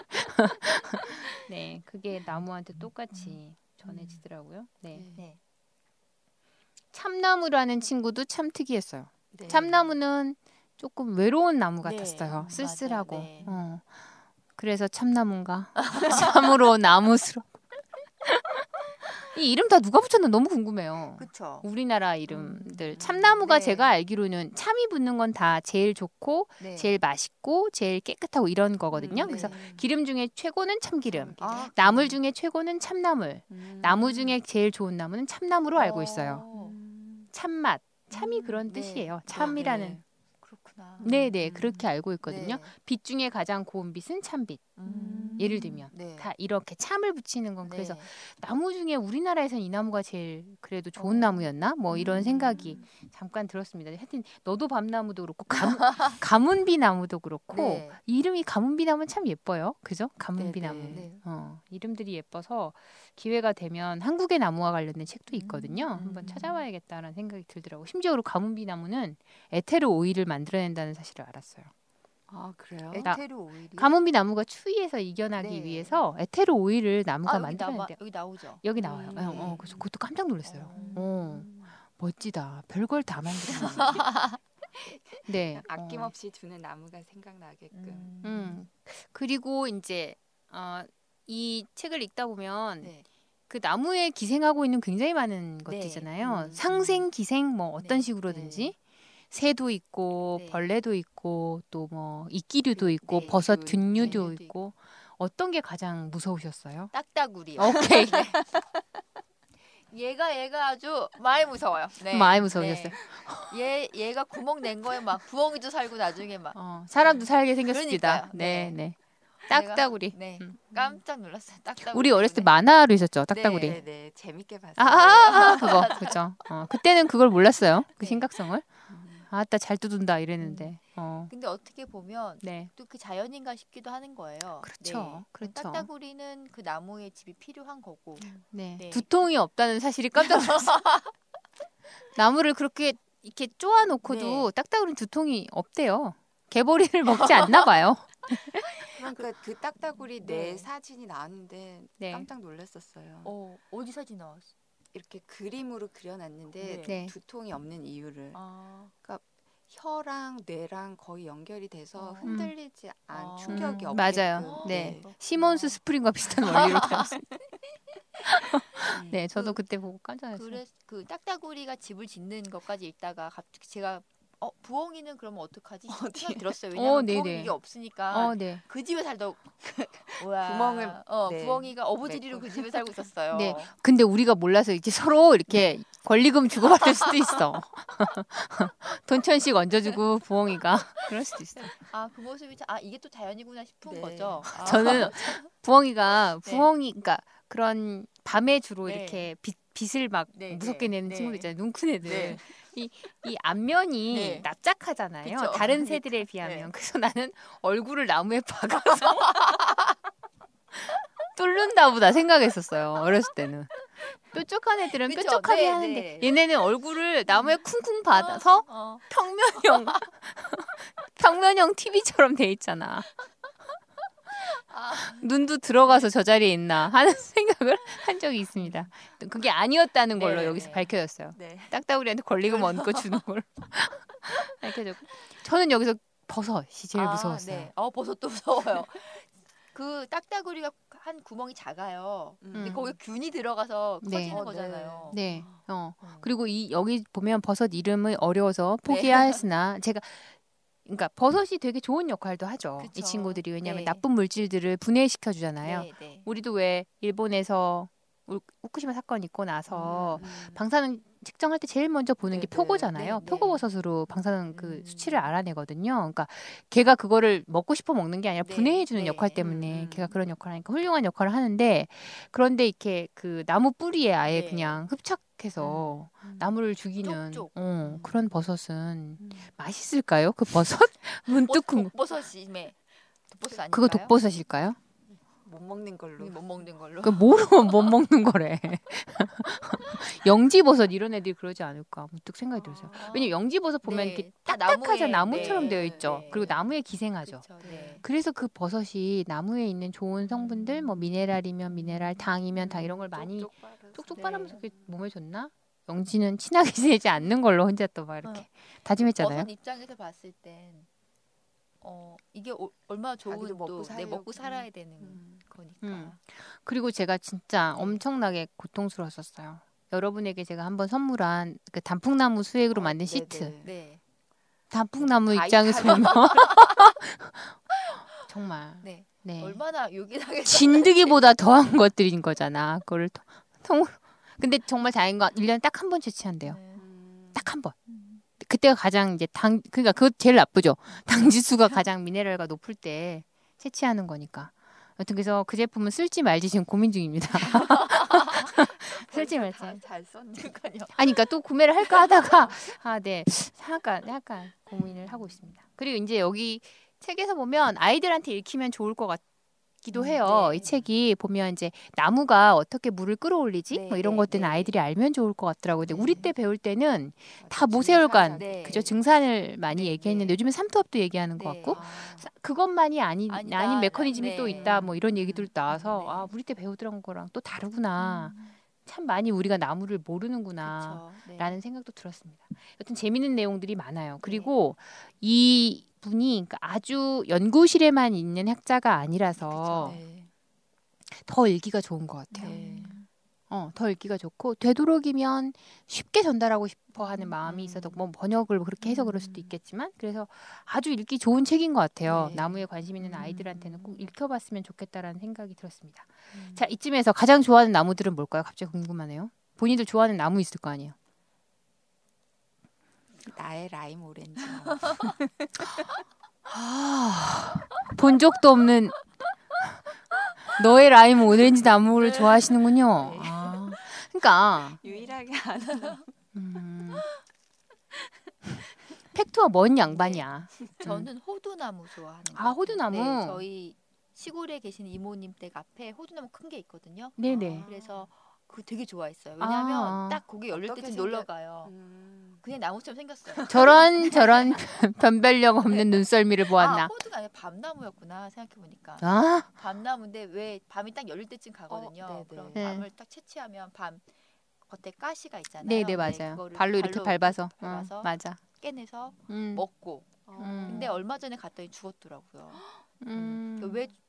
네, 그게 나무한테 똑같이 전해지더라고요. 네. 네. 참나무라는 친구도 참 특이했어요. 네. 참나무는 조금 외로운 나무 네, 같았어요. 쓸쓸하고. 맞아요. 네. 그래서 참나무인가? 참으로 나무스러워. 이 이름 다 누가 붙였나 너무 궁금해요. 그쵸. 우리나라 이름들. 참나무가 네. 제가 알기로는 참이 붙는 건 다 제일 좋고 네. 제일 맛있고 제일 깨끗하고 이런 거거든요. 네. 그래서 기름 중에 최고는 참기름. 아, 나물 중에 최고는 참나물. 나무 중에 제일 좋은 나무는 참나무로 알고 있어요. 참맛. 참이 그런 네. 뜻이에요. 참이라는. 네. 그렇구나. 네네 그렇게 알고 있거든요. 네. 빛 중에 가장 고운 빛은 참빛. 예를 들면 네. 다 이렇게 참을 붙이는 건 네. 그래서 나무 중에 우리나라에서는 이 나무가 제일 그래도 좋은 나무였나? 뭐 이런 생각이 잠깐 들었습니다. 하여튼 너도 밤나무도 그렇고 가문비 나무도 그렇고 네. 이름이 가문비 나무는 참 예뻐요. 그죠? 가문비 네, 나무. 네. 이름들이 예뻐서 기회가 되면 한국의 나무와 관련된 책도 있거든요. 한번 찾아봐야겠다라는 생각이 들더라고요. 심지어 가문비 나무는 에테르 오일을 만들어낸다는 사실을 알았어요. 아 그래요? 에테르 오일이. 가문비 나무가 추위에서 이겨나기 네. 위해서 에테르 오일을 나무가 만들어낸대요. 여기 나오죠. 여기 나와요. 네. 그래서 그것도 깜짝 놀랐어요. 어. 멋지다. 별걸 다 만들어. 네. 아낌없이 두는 나무가 생각나게끔. 그리고 이제 이 책을 읽다 보면 네. 그 나무에 기생하고 있는 굉장히 많은 것들이잖아요. 상생, 기생 뭐 어떤 네. 식으로든지. 새도 있고 네. 벌레도 있고 또 뭐 이끼류도 있고 네. 버섯 균류도 균류도 있고 어떤 게 가장 무서우셨어요? 딱따구리. 오케이. 얘가 아주 많이 무서워요. 네. 많이 무서우셨어요. 네. 얘가 구멍 낸 거에 막 부엉이도 살고 나중에 막 사람도 살게 생겼습니다. 그러니까요. 네, 네. 네. 딱따구리. 네. 깜짝 놀랐어요. 딱따구리. 우리 어렸을 때 네. 만화로 있었죠. 딱따구리. 네, 네, 재밌게 봤어요. 그거 그죠. 그때는 그걸 몰랐어요. 그 네. 심각성을. 아따 잘 뜯은다 이랬는데. 근데 어떻게 보면 네. 또 그 자연인가 싶기도 하는 거예요. 그렇죠. 네. 그렇죠. 딱따구리는 그 나무의 집이 필요한 거고. 네. 네. 두통이 없다는 사실이 깜짝 놀랐어요. 나무를 그렇게 이렇게 쪼아놓고도 딱따구리는 두통이 없대요. 개보리를 먹지 않나 봐요. 그러니까 그 딱따구리 네. 내 사진이 나왔는데 네. 깜짝 놀랐었어요. 어디 사진 나왔어? 이렇게 그림으로 그려놨는데 네. 두통이 없는 이유를. 아. 그러니까 혀랑 뇌랑 거의 연결이 돼서 흔들리지 않 충격이 없게끔. 맞아요. 네. 시몬스 스프링과 비슷한 원리로 되었습니다. 네, 저도 그때 보고 깜짝 놀랐어요. 그래 그 딱따구리가 집을 짓는 것까지 읽다가 갑자기 제가 부엉이는 그러면 어떡하지? 생각이 들었어요. 왜냐면 네네. 부엉이 이게 없으니까 네. 그 집에 살다 구멍을 네. 부엉이가 어부지리로 그 집에 살고 있었어요. 네. 근데 우리가 몰라서 이렇게 서로 이렇게 권리금 주고받을 수도 있어. 돈 1,000씩 얹어주고 부엉이가 그럴 수도 있어. 그 모습이 이게 또 자연이구나 싶은 네. 거죠. 저는 부엉이가 그러니까 그런 밤에 주로 네. 이렇게 빛을 막 네, 무섭게 네, 내는 네. 친구들 있잖아요. 눈 큰 애들. 네. 이 앞면이 네. 납작하잖아요. 그쵸. 다른 새들에 비하면. 네. 그래서 나는 얼굴을 나무에 박아서 뚫는다 보다 생각했었어요. 어렸을 때는. 뾰족한 애들은 그쵸. 뾰족하게 네, 하는데 네. 얘네는 얼굴을 나무에 쿵쿵 받아서 평면형 TV처럼 돼 있잖아. 눈도 들어가서 저 자리에 있나 하는 생각을 한 적이 있습니다. 그게 아니었다는 걸로 네, 여기서 밝혀졌어요. 네. 딱따구리한테 걸리고 얹고 주는 걸로 밝혀졌고 저는 여기서 버섯이 제일 무서웠어요. 네. 버섯도 무서워요. 그 딱따구리가 한 구멍이 작아요. 근데 거기 균이 들어가서 커지는 거잖아요. 네. 그리고 여기 보면 버섯 이름이 어려워서 포기하였으나 제가 그러니까 버섯이 되게 좋은 역할도 하죠. 그쵸. 이 친구들이 왜냐하면 나쁜 물질들을 분해시켜 주잖아요. 우리도 왜 일본에서 후쿠시마 사건 있고 나서 방사능 측정할 때 제일 먼저 보는 게 표고잖아요. 표고버섯으로 방사능 그 수치를 알아내거든요. 그러니까 걔가 그거를 먹고 싶어 먹는 게 아니라 분해해주는 역할 때문에 걔가 그런 역할을 하니까 훌륭한 역할을 하는데 그런데 이렇게 그 나무 뿌리에 아예 그냥 흡착해서 나무를 죽이는 그런 버섯은 맛있을까요? 그 버섯? 문득 독버섯이네. 독버섯 아닐까요? 그거 독버섯일까요? 못 먹는 걸로. 못 먹는 걸로. 그 모르면 못 먹는 거래. 영지버섯 이런 애들이 그러지 않을까 문득 생각이 들었어요. 왜냐면 영지버섯 보면 이렇게 딱딱하자 나무처럼 되어 있죠. 그리고 나무에 기생하죠. 그쵸, 그래서 그 버섯이 나무에 있는 좋은 성분들 뭐 미네랄이면 미네랄, 당이면 당 이런 걸 많이 쪽쪽 빨아면서 몸에 좋나? 영지는 친하게 지내지 않는 걸로 혼자 또 막 이렇게 다짐했잖아요. 버섯 입장에서 봤을 땐 이게 얼마나 좋은 또 먹고 살아야 되는 거니까. 그리고 제가 진짜 엄청나게 고통스러웠었어요. 여러분에게 제가 한번 선물한 그 단풍나무 수액으로 만든 시트. 네. 단풍나무 입장에서 보면 정말 네. 얼마나 요긴하게 진드기보다 더한 것들인 거잖아. 그거를 통으로. 근데 정말 다행인 건 1년에 딱 한 번 채취한대요. 딱 한 번. 그때가 가장 이제 그러니까 그거 제일 나쁘죠. 당 지수가 가장 미네랄가 높을 때 채취하는 거니까. 여튼 그래서 그 제품은 쓸지 말지 지금 고민 중입니다. 쓸지 말지. 잘 썼니까요. 아니 그러니까 또 구매를 할까 하다가 네. 약간 고민을 하고 있습니다. 그리고 이제 여기 책에서 보면 아이들한테 읽히면 좋을 것 같기도 해요. 이 책이 보면 이제 나무가 어떻게 물을 끌어올리지 뭐 이런 것들은 아이들이 알면 좋을 것 같더라고요. 근데 우리 때 배울 때는 다 모세혈관, 그죠? 증산을 많이 얘기했는데 요즘은 삼투압도 얘기하는 것 같고 그것만이 아닌 메커니즘이 또 있다 뭐 이런 얘기들 나와서 우리 때 배우던 거랑 또 다르구나. 참 많이 우리가 나무를 모르는구나 라는 생각도 들었습니다. 여튼 재미있는 내용들이 많아요. 그리고 이 분이 아주 연구실에만 있는 학자가 아니라서 더 읽기가 좋은 것 같아요. 더 읽기가 좋고 되도록이면 쉽게 전달하고 싶어하는 마음이 있어서 뭐 번역을 그렇게 해서 그럴 수도 있겠지만 그래서 아주 읽기 좋은 책인 것 같아요. 나무에 관심 있는 아이들한테는 꼭 읽혀봤으면 좋겠다라는 생각이 들었습니다. 자, 이쯤에서 가장 좋아하는 나무들은 뭘까요? 갑자기 궁금하네요. 본인들 좋아하는 나무 있을 거 아니에요? 나의 라임 오렌지. 본 적도 없는 너의 라임 오렌지 나무를 좋아하시는군요. 그러니까 유일하게 아는. 팩트와 먼 양반이야. 저는 호두나무 좋아하는 거. 호두나무. 네, 저희 시골에 계신 이모님 댁 앞에 호두나무 큰 게 있거든요. 네네. 그래서 그거 되게 좋아했어요. 왜냐하면 딱 거기 열릴 때쯤 놀러 가요. 그냥 나무처럼 생겼어요. 저런 변별력 없는 눈썰미를 보았나. 호두가 아니라 밤나무였구나 생각해보니까. 밤나무인데 왜 밤이 딱 열릴 때쯤 가거든요. 그럼 밤을 딱 채취하면 밤 겉에 가시가 있잖아요. 네네 맞아요. 발로 이렇게 밟아서 맞아. 깨내서 먹고. 근데 얼마 전에 갔더니 죽었더라고요.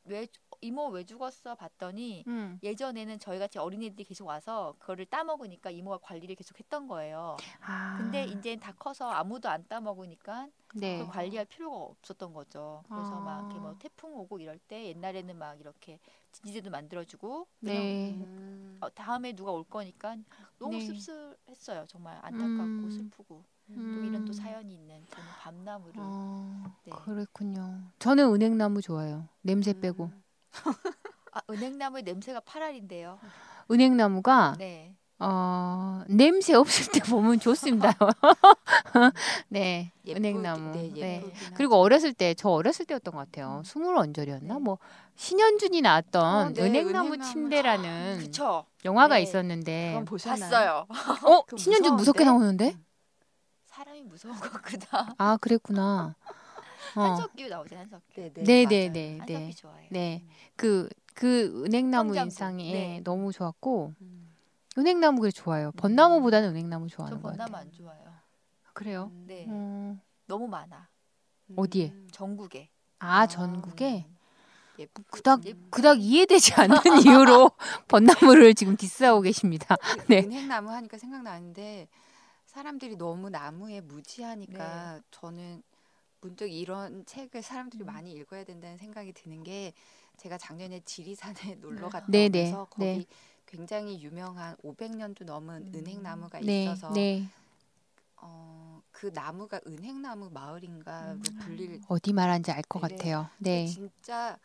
왜 이모 왜 죽었어 봤더니 예전에는 저희 같이 어린이들이 계속 와서 그거를 따먹으니까 이모가 관리를 계속 했던 거예요. 근데 이제 다 커서 아무도 안 따먹으니까 그걸 관리할 필요가 없었던 거죠. 그래서 막 이렇게 뭐 태풍 오고 이럴 때 옛날에는 막 이렇게 진지제도 만들어주고 다음에 누가 올 거니까 너무 씁쓸했어요. 정말 안타깝고 슬프고. 또 이런 또 사연이 있는 저는 밤나무를. 그렇군요. 저는 은행나무 좋아요. 냄새 빼고. 은행나무의 냄새가 8알인데요. 은행나무가 냄새 없을 때 보면 좋습니다. 네, 은행나무. 그리고 저 어렸을 때였던 것 같아요. 20언저리였나? 뭐 신현준이 나왔던 은행나무 침대라는 영화가 있었는데 봤어요. 신현준 무섭게 나오는데? 사람이 무서운 거구나. 그랬구나. 한석규 나오잖아요. 한석규. 네네네. 한석규 좋아해요. 네, 그 은행나무 인상이 너무 좋았고 은행나무 그래 좋아요. 벚나무보다는 은행나무 좋아하는 것 같아요. 전 벚나무 안 좋아해요. 그래요? 네. 너무 많아. 어디에? 전국에. 전국에? 그닥 이해되지 않는 이유로 벚나무를 지금 디스하고 계십니다. 네. 은행나무 하니까 생각나는데 사람들이 너무 나무에 무지하니까 저는 문득 이런 책을 사람들이 많이 읽어야 된다는 생각이 드는 게 제가 작년에 지리산에 놀러 갔다 오면서 거기 굉장히 유명한 500년도 넘은 은행나무가 있어서 그 나무가 은행나무 마을인가로 불릴 어디 말하는지 알 것 같아요. 네. 진짜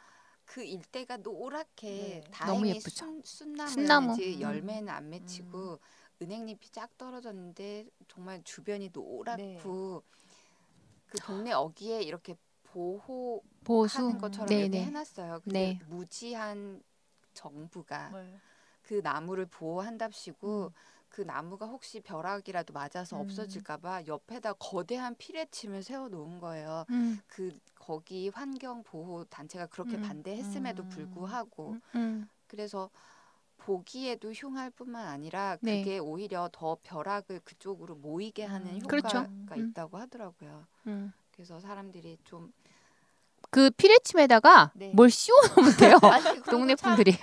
그 일대가 노랗게 너무 다행히 예쁘죠. 순나무였는지 열매는 안 맺히고 은행잎이 쫙 떨어졌는데 정말 주변이 노랗고 그 동네 어귀에 이렇게 보호하는 것처럼 이렇게 해놨어요. 근데 무지한 정부가 그 나무를 보호한답시고 그 나무가 혹시 벼락이라도 맞아서 없어질까봐 옆에다 거대한 피레침을 세워놓은 거예요. 거기 환경보호 단체가 그렇게 반대했음에도 불구하고 그래서 보기에도 흉할 뿐만 아니라 그게 오히려 더 벼락을 그쪽으로 모이게 하는 효과가 있다고 하더라고요. 그래서 사람들이 좀 그 피레침에다가 뭘 씌워놓으면 돼요. 아니, 동네 분들이.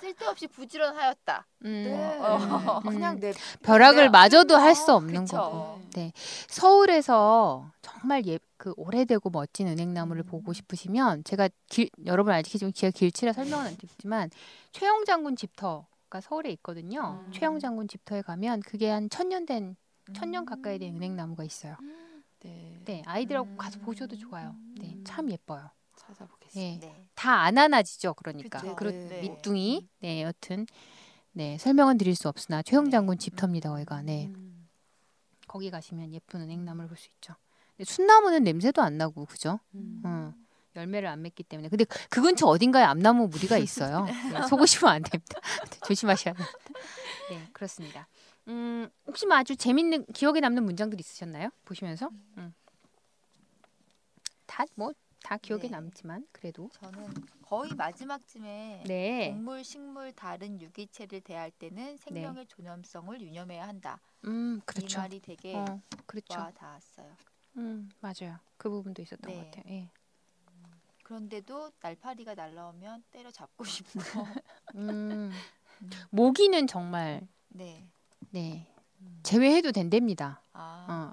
쓸데없이 부지런하였다. 그냥 벼락을 마저도 할 수 없는 거고. 네. 서울에서 정말 그 오래되고 멋진 은행나무를 보고 싶으시면 제가 여러분 알겠지만 제가 길치라 설명은 안 드리지만 최영장군 집터가 서울에 있거든요. 최영장군 집터에 가면 그게 한 1000년 가까이 된 은행나무가 있어요. 네, 아이들하고 가서 보셔도 좋아요. 네, 참 예뻐요. 찾아보겠습니다. 다 아나나지죠, 그러니까. 밑둥이. 네, 여튼 설명은 드릴 수 없으나 최영장군 집터입니다, 거기가. 네. 거기 가시면 예쁜 은행나무를 볼 수 있죠. 순나무는 냄새도 안 나고 그죠? 열매를 안 맺기 때문에. 근데 그 근처 어딘가에 암나무 무리가 있어요. 네, 속으시면 안 됩니다. 조심하셔야 됩니다. 네, 그렇습니다. 혹시 뭐 아주 재밌는 기억에 남는 문장들 있으셨나요? 보시면서? 다 기억에 남지만 그래도 저는 거의 마지막쯤에 동물, 식물, 다른 유기체를 대할 때는 생명의 존엄성을 유념해야 한다. 그렇죠. 이 말이 되게 와 닿았어요. 맞아요. 그 부분도 있었던 것 같아요. 예. 그런데도 날파리가 날라오면 때려잡고 싶고. 모기는 정말 제외해도 된답니다.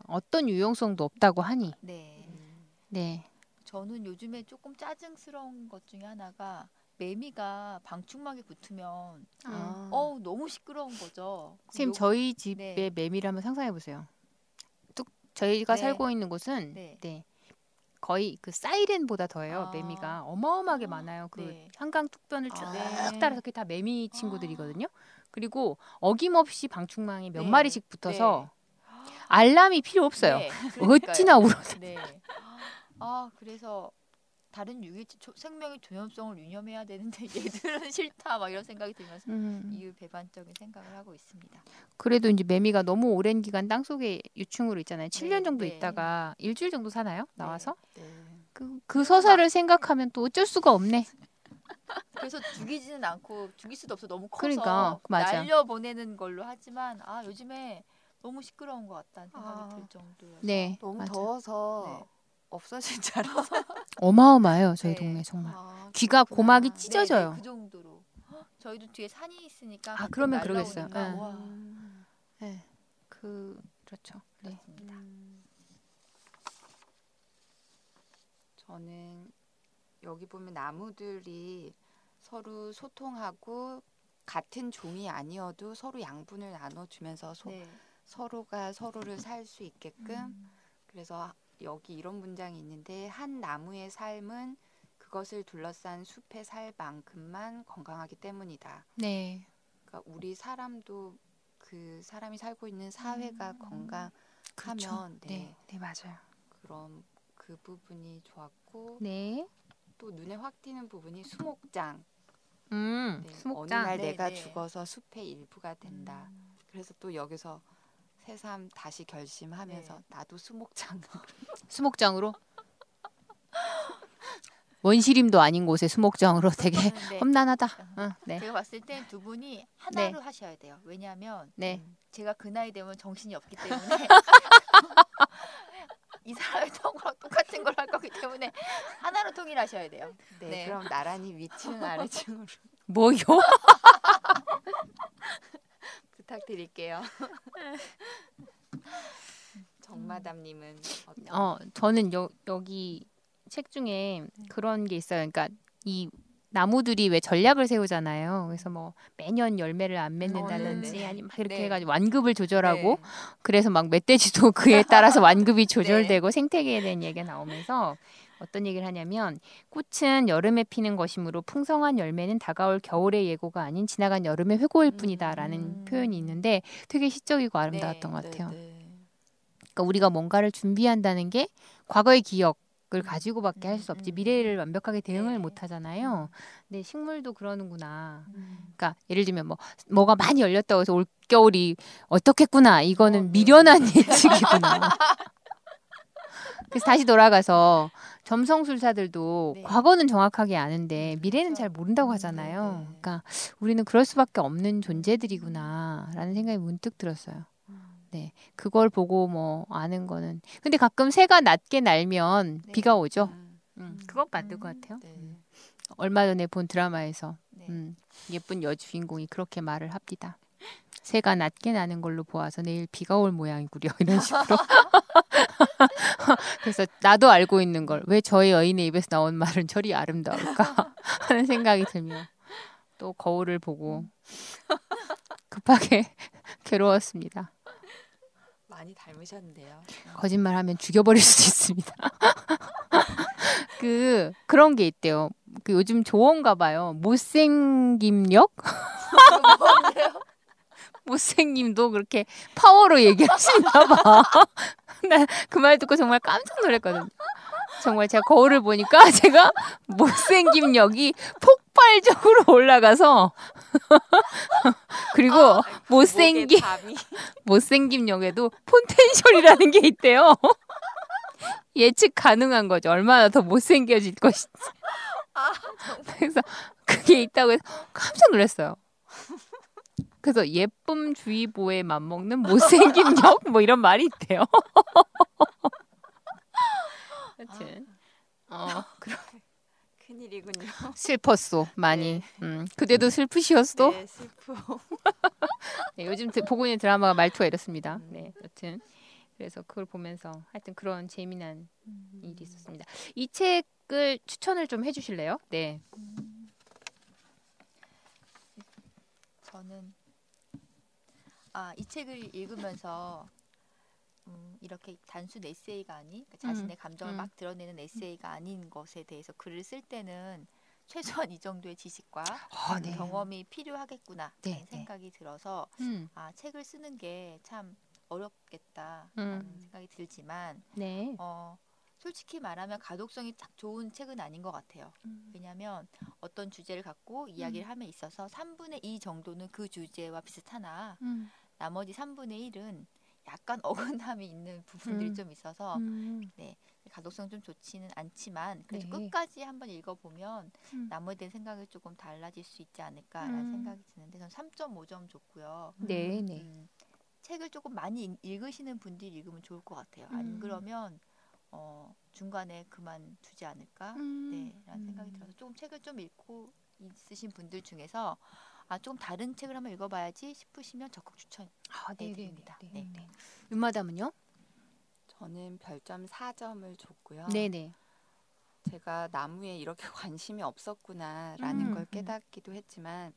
어떤 유용성도 없다고 하니. 네. 저는 요즘에 조금 짜증스러운 것 중에 하나가 매미가 방충망에 붙으면 너무 시끄러운 거죠. 선생님 저희 집의 매미를 한번 상상해 보세요. 저희가 살고 있는 곳은 거의 그 사이렌보다 더해요. 매미가 어마어마하게 많아요. 그 한강 뚝변을 쭉 따라서 그게 다 매미 친구들이거든요. 그리고 어김없이 방충망에 몇 마리씩 붙어서 알람이 필요 없어요. 어찌나 울어서. 그래서 다른 유기체 생명의 존엄성을 유념해야 되는데 얘들은 싫다 막 이런 생각이 들면서 이유 배반적인 생각을 하고 있습니다. 그래도 이제 매미가 너무 오랜 기간 땅속에 유충으로 있잖아요. 7년 정도 있다가 일주일 정도 사나요? 나와서? 그 서사를 생각하면 또 어쩔 수가 없네. 그래서 죽이지는 않고 죽일 수도 없어. 너무 커서 그러니까, 날려보내는 걸로 하지만 요즘에 너무 시끄러운 것 같다는 생각이 들 정도여서 너무 더워서 없어진 줄 알아서 어마어마해요. 저희 동네 정말. 귀가 고막이 찢어져요. 그 정도로. 저희도 뒤에 산이 있으니까 그러면 그러겠어요. 그렇죠. 그렇습니다. 저는 여기 보면 나무들이 서로 소통하고 같은 종이 아니어도 서로 양분을 나눠주면서 서로가 서로를 살 수 있게끔 그래서 여기 이런 문장이 있는데 한 나무의 삶은 그것을 둘러싼 숲의 살만큼만 건강하기 때문이다. 네. 그러니까 우리 사람도 그 사람이 살고 있는 사회가 건강하면 그렇죠. 네, 맞아요. 그럼 그 부분이 좋았고 또 눈에 확 띄는 부분이 수목장. 수목장. 어느 날 내가 죽어서 숲의 일부가 된다. 그래서 또 여기서 새삼 다시 결심하면서 나도 수목장으로. 원시림도 아닌 곳에 수목장으로 되게 네. 험난하다. 네. 제가 봤을 땐 두 분이 하나로 하셔야 돼요. 왜냐하면 제가 그 나이 되면 정신이 없기 때문에 이 사람의 통으로 똑같은 걸 할 거기 때문에 하나로 통일하셔야 돼요. 네. 그럼 나란히 위층 아래층으로 뭐요? 부탁드릴게요. 정마담님은 저는 여기 책 중에 그런 게 있어요. 그러니까 이 나무들이 왜 전략을 세우잖아요. 그래서 뭐 매년 열매를 안 맺는다든지 아니면 막 이렇게 해가지고 완급을 조절하고 그래서 막 멧돼지도 그에 따라서 완급이 조절되고 생태계에 대한 얘기가 나오면서 어떤 얘기를 하냐면 꽃은 여름에 피는 것이므로 풍성한 열매는 다가올 겨울의 예고가 아닌 지나간 여름의 회고일 뿐이다라는 표현이 있는데 되게 시적이고 아름다웠던 것 같아요. 그러니까 우리가 뭔가를 준비한다는 게 과거의 기억을 가지고밖에 할 수 없지 미래를 완벽하게 대응을 못 하잖아요. 근데 식물도 그러는구나. 그러니까 예를 들면 뭐가 많이 열렸다고 해서 올 겨울이 어떻겠구나. 이거는 미련한 예측이구나. 그래서 다시 돌아가서 점성술사들도 과거는 정확하게 아는데 미래는 잘 모른다고 하잖아요. 그러니까 우리는 그럴 수밖에 없는 존재들이구나라는 생각이 문득 들었어요. 네, 그걸 보고 뭐 아는 거는 근데 가끔 새가 낮게 날면 비가 오죠. 그건 맞는 것 같아요. 얼마 전에 본 드라마에서 예쁜 여주인공이 그렇게 말을 합니다. 새가 낮게 나는 걸로 보아서 내일 비가 올 모양이구려 이런 식으로. 그래서 나도 알고 있는 걸 왜 저의 여인의 입에서 나온 말은 저리 아름다울까 하는 생각이 들며 또 거울을 보고 급하게 괴로웠습니다. 많이 닮으셨는데요. 거짓말하면 죽여버릴 수도 있습니다. 그런 게 있대요. 요즘 조언가 봐요. 못생김력? 못생김도 그렇게 파워로 얘기하시나 봐. 나 그 말 듣고 정말 깜짝 놀랐거든요. 정말 제가 거울을 보니까 제가 못생김력이 폭발적으로 올라가서 그리고 못생김력에도 포텐셜이라는 게 있대요. 예측 가능한 거죠. 얼마나 더 못생겨질 것인지. 그래서 그게 있다고 해서 깜짝 놀랐어요. 그래서 예쁨주의보에 맞먹는 못생김력 뭐 이런 말이 있대요. 여튼 그럼 큰일이군요. 슬펐소 많이. 그대도 슬프시었어? 네, 슬프. 네, 요즘 보고 있는 드라마가 말투가 이렇습니다. 네, 여튼 그래서 그걸 보면서 하여튼 그런 재미난 일이 있었습니다. 이 책을 추천을 좀 해주실래요? 네. 저는 이 책을 읽으면서 이렇게 단순 에세이가 아닌 그러니까 자신의 감정을 막 드러내는 에세이가 아닌 것에 대해서 글을 쓸 때는 최소한 이 정도의 지식과 경험이 필요하겠구나 라는 생각이 들어서 책을 쓰는 게 참 어렵겠다라는 생각이 들지만 솔직히 말하면 가독성이 딱 좋은 책은 아닌 것 같아요. 왜냐하면 어떤 주제를 갖고 이야기를 함에 있어서 3분의 2 정도는 그 주제와 비슷하나 나머지 3분의 1은 약간 어긋남이 있는 부분들이 좀 있어서 가독성 좀 좋지는 않지만 그래도 끝까지 한번 읽어보면 나무에 대한 생각이 조금 달라질 수 있지 않을까라는 생각이 드는데 저는 3.5점 줬고요. 책을 조금 많이 읽으시는 분들이 읽으면 좋을 것 같아요. 안 그러면 중간에 그만두지 않을까 라는 생각이 들어서 조금 책을 좀 읽고 있으신 분들 중에서 조금 다른 책을 한번 읽어봐야지 싶으시면 적극 추천드립니다. 윤마담은요? 저는 별점 4점을 줬고요. 네네. 제가 나무에 이렇게 관심이 없었구나라는 걸 깨닫기도 했지만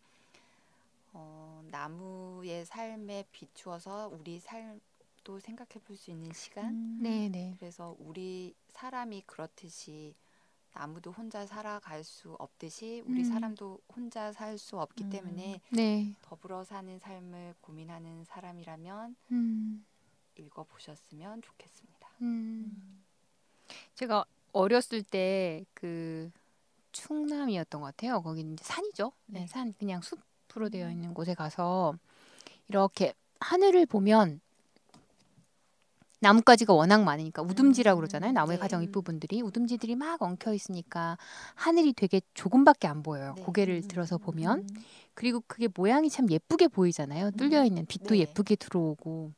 나무의 삶에 비추어서 우리 삶도 생각해 볼 수 있는 시간. 네네. 그래서 우리 사람이 그렇듯이 나무도 혼자 살아갈 수 없듯이 우리 사람도 혼자 살 수 없기 때문에 더불어 사는 삶을 고민하는 사람이라면 읽어보셨으면 좋겠습니다. 제가 어렸을 때 충남이었던 것 같아요. 거기는 이제 산이죠. 산 그냥 숲으로 되어 있는 곳에 가서 이렇게 하늘을 보면 나뭇가지가 워낙 많으니까 우듬지라고 그러잖아요. 나무의 네. 가장 윗부분들이 우듬지들이 막 엉켜 있으니까 하늘이 되게 조금밖에 안 보여요. 네. 고개를 들어서 보면. 그리고 그게 모양이 참 예쁘게 보이잖아요. 뚫려 있는 빛도 네. 예쁘게 들어오고.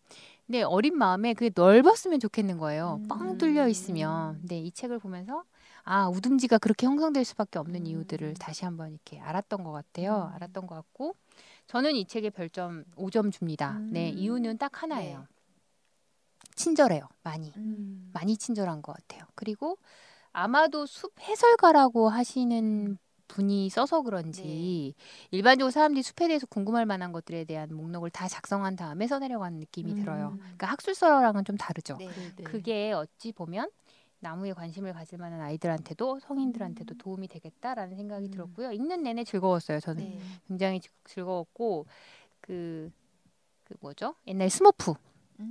근데 어린 마음에 그게 넓었으면 좋겠는 거예요. 뻥 뚫려 있으면. 근데 이 책을 보면서 아, 우듬지가 그렇게 형성될 수밖에 없는 이유들을 다시 한번 이렇게 알았던 것 같아요. 알았던 것 같고 저는 이 책에 별점 5점 줍니다. 네, 이유는 딱 하나예요. 네. 친절해요. 많이 친절한 것 같아요. 그리고 아마도 숲 해설가라고 하시는 분이 써서 그런지 일반적으로 사람들이 숲에 대해서 궁금할 만한 것들에 대한 목록을 다 작성한 다음에 써내려가는 느낌이 들어요. 그러니까 학술서랑은 좀 다르죠. 네. 그게 어찌 보면 나무에 관심을 가질 만한 아이들한테도 성인들한테도 도움이 되겠다라는 생각이 들었고요. 읽는 내내 즐거웠어요. 저는 네. 굉장히 즐거웠고 그 뭐죠? 옛날 스머프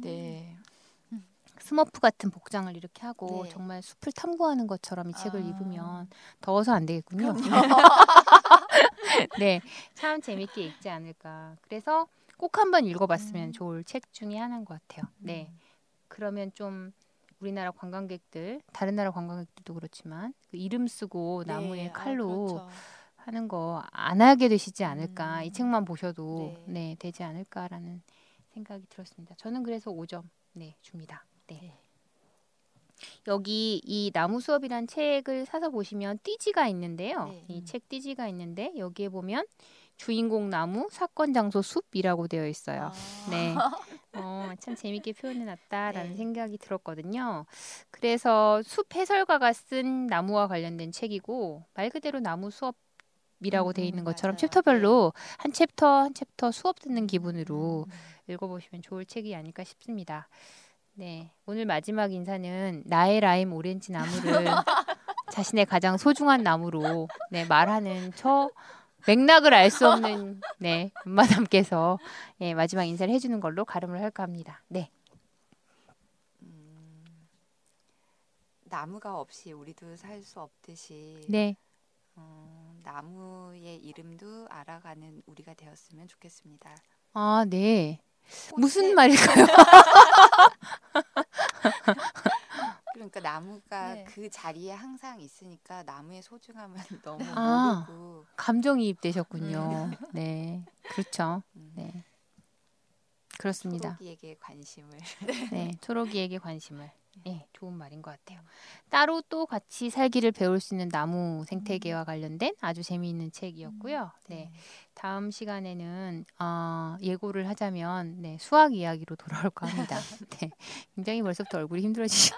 네. 스머프 같은 복장을 이렇게 하고 네. 정말 숲을 탐구하는 것처럼 이 책을 읽으면 더워서 안 되겠군요. 네, 참 재밌게 읽지 않을까. 그래서 꼭 한번 읽어봤으면 좋을 책 중에 하나인 것 같아요. 네, 그러면 좀 우리나라 관광객들, 다른 나라 관광객들도 그렇지만 그 이름 쓰고 나무에 칼로 그렇죠. 하는 거 안 하게 되시지 않을까. 이 책만 보셔도 네. 되지 않을까라는 생각이 들었습니다. 저는 그래서 5점 줍니다. 네. 여기 이 나무 수업이란 책을 사서 보시면 띠지가 있는데요. 네. 이 책 띠지가 있는데 여기에 보면 주인공 나무 사건 장소 숲이라고 되어 있어요. 네. 참 재밌게 표현해놨다라는 네. 생각이 들었거든요. 그래서 숲 해설가가 쓴 나무와 관련된 책이고 말 그대로 나무 수업이라고 되어 있는 것처럼 맞아요. 챕터별로 한 챕터 수업 듣는 기분으로 읽어보시면 좋을 책이 아닐까 싶습니다. 네, 오늘 마지막 인사는 나의 라임 오렌지 나무를 자신의 가장 소중한 나무로 말하는 저 맥락을 알 수 없는 엄마담께서 마지막 인사를 해주는 걸로 가름을 할까 합니다. 네. 나무가 없이 우리도 살 수 없듯이 네. 나무의 이름도 알아가는 우리가 되었으면 좋겠습니다. 아, 네. 무슨 말일까요? 그러니까 나무가 네. 그 자리에 항상 있으니까 나무의 소중함을 너무 모르고 감정이입되셨군요. 네, 그렇죠. 네, 그렇습니다. 초록이에게 관심을. 네, 초록이에게 관심을. 네, 좋은 말인 것 같아요. 따로 또 같이 살기를 배울 수 있는 나무 생태계와 관련된 아주 재미있는 책이었고요. 네, 다음 시간에는 예고를 하자면 수학 이야기로 돌아올까 합니다. 네, 굉장히 벌써부터 얼굴이 힘들어지죠.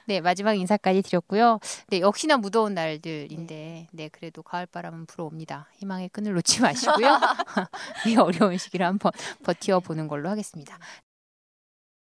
네, 마지막 인사까지 드렸고요. 네, 역시나 무더운 날들인데, 그래도 가을바람은 불어옵니다. 희망의 끈을 놓지 마시고요. 이 어려운 시기를 한번 버텨보는 걸로 하겠습니다.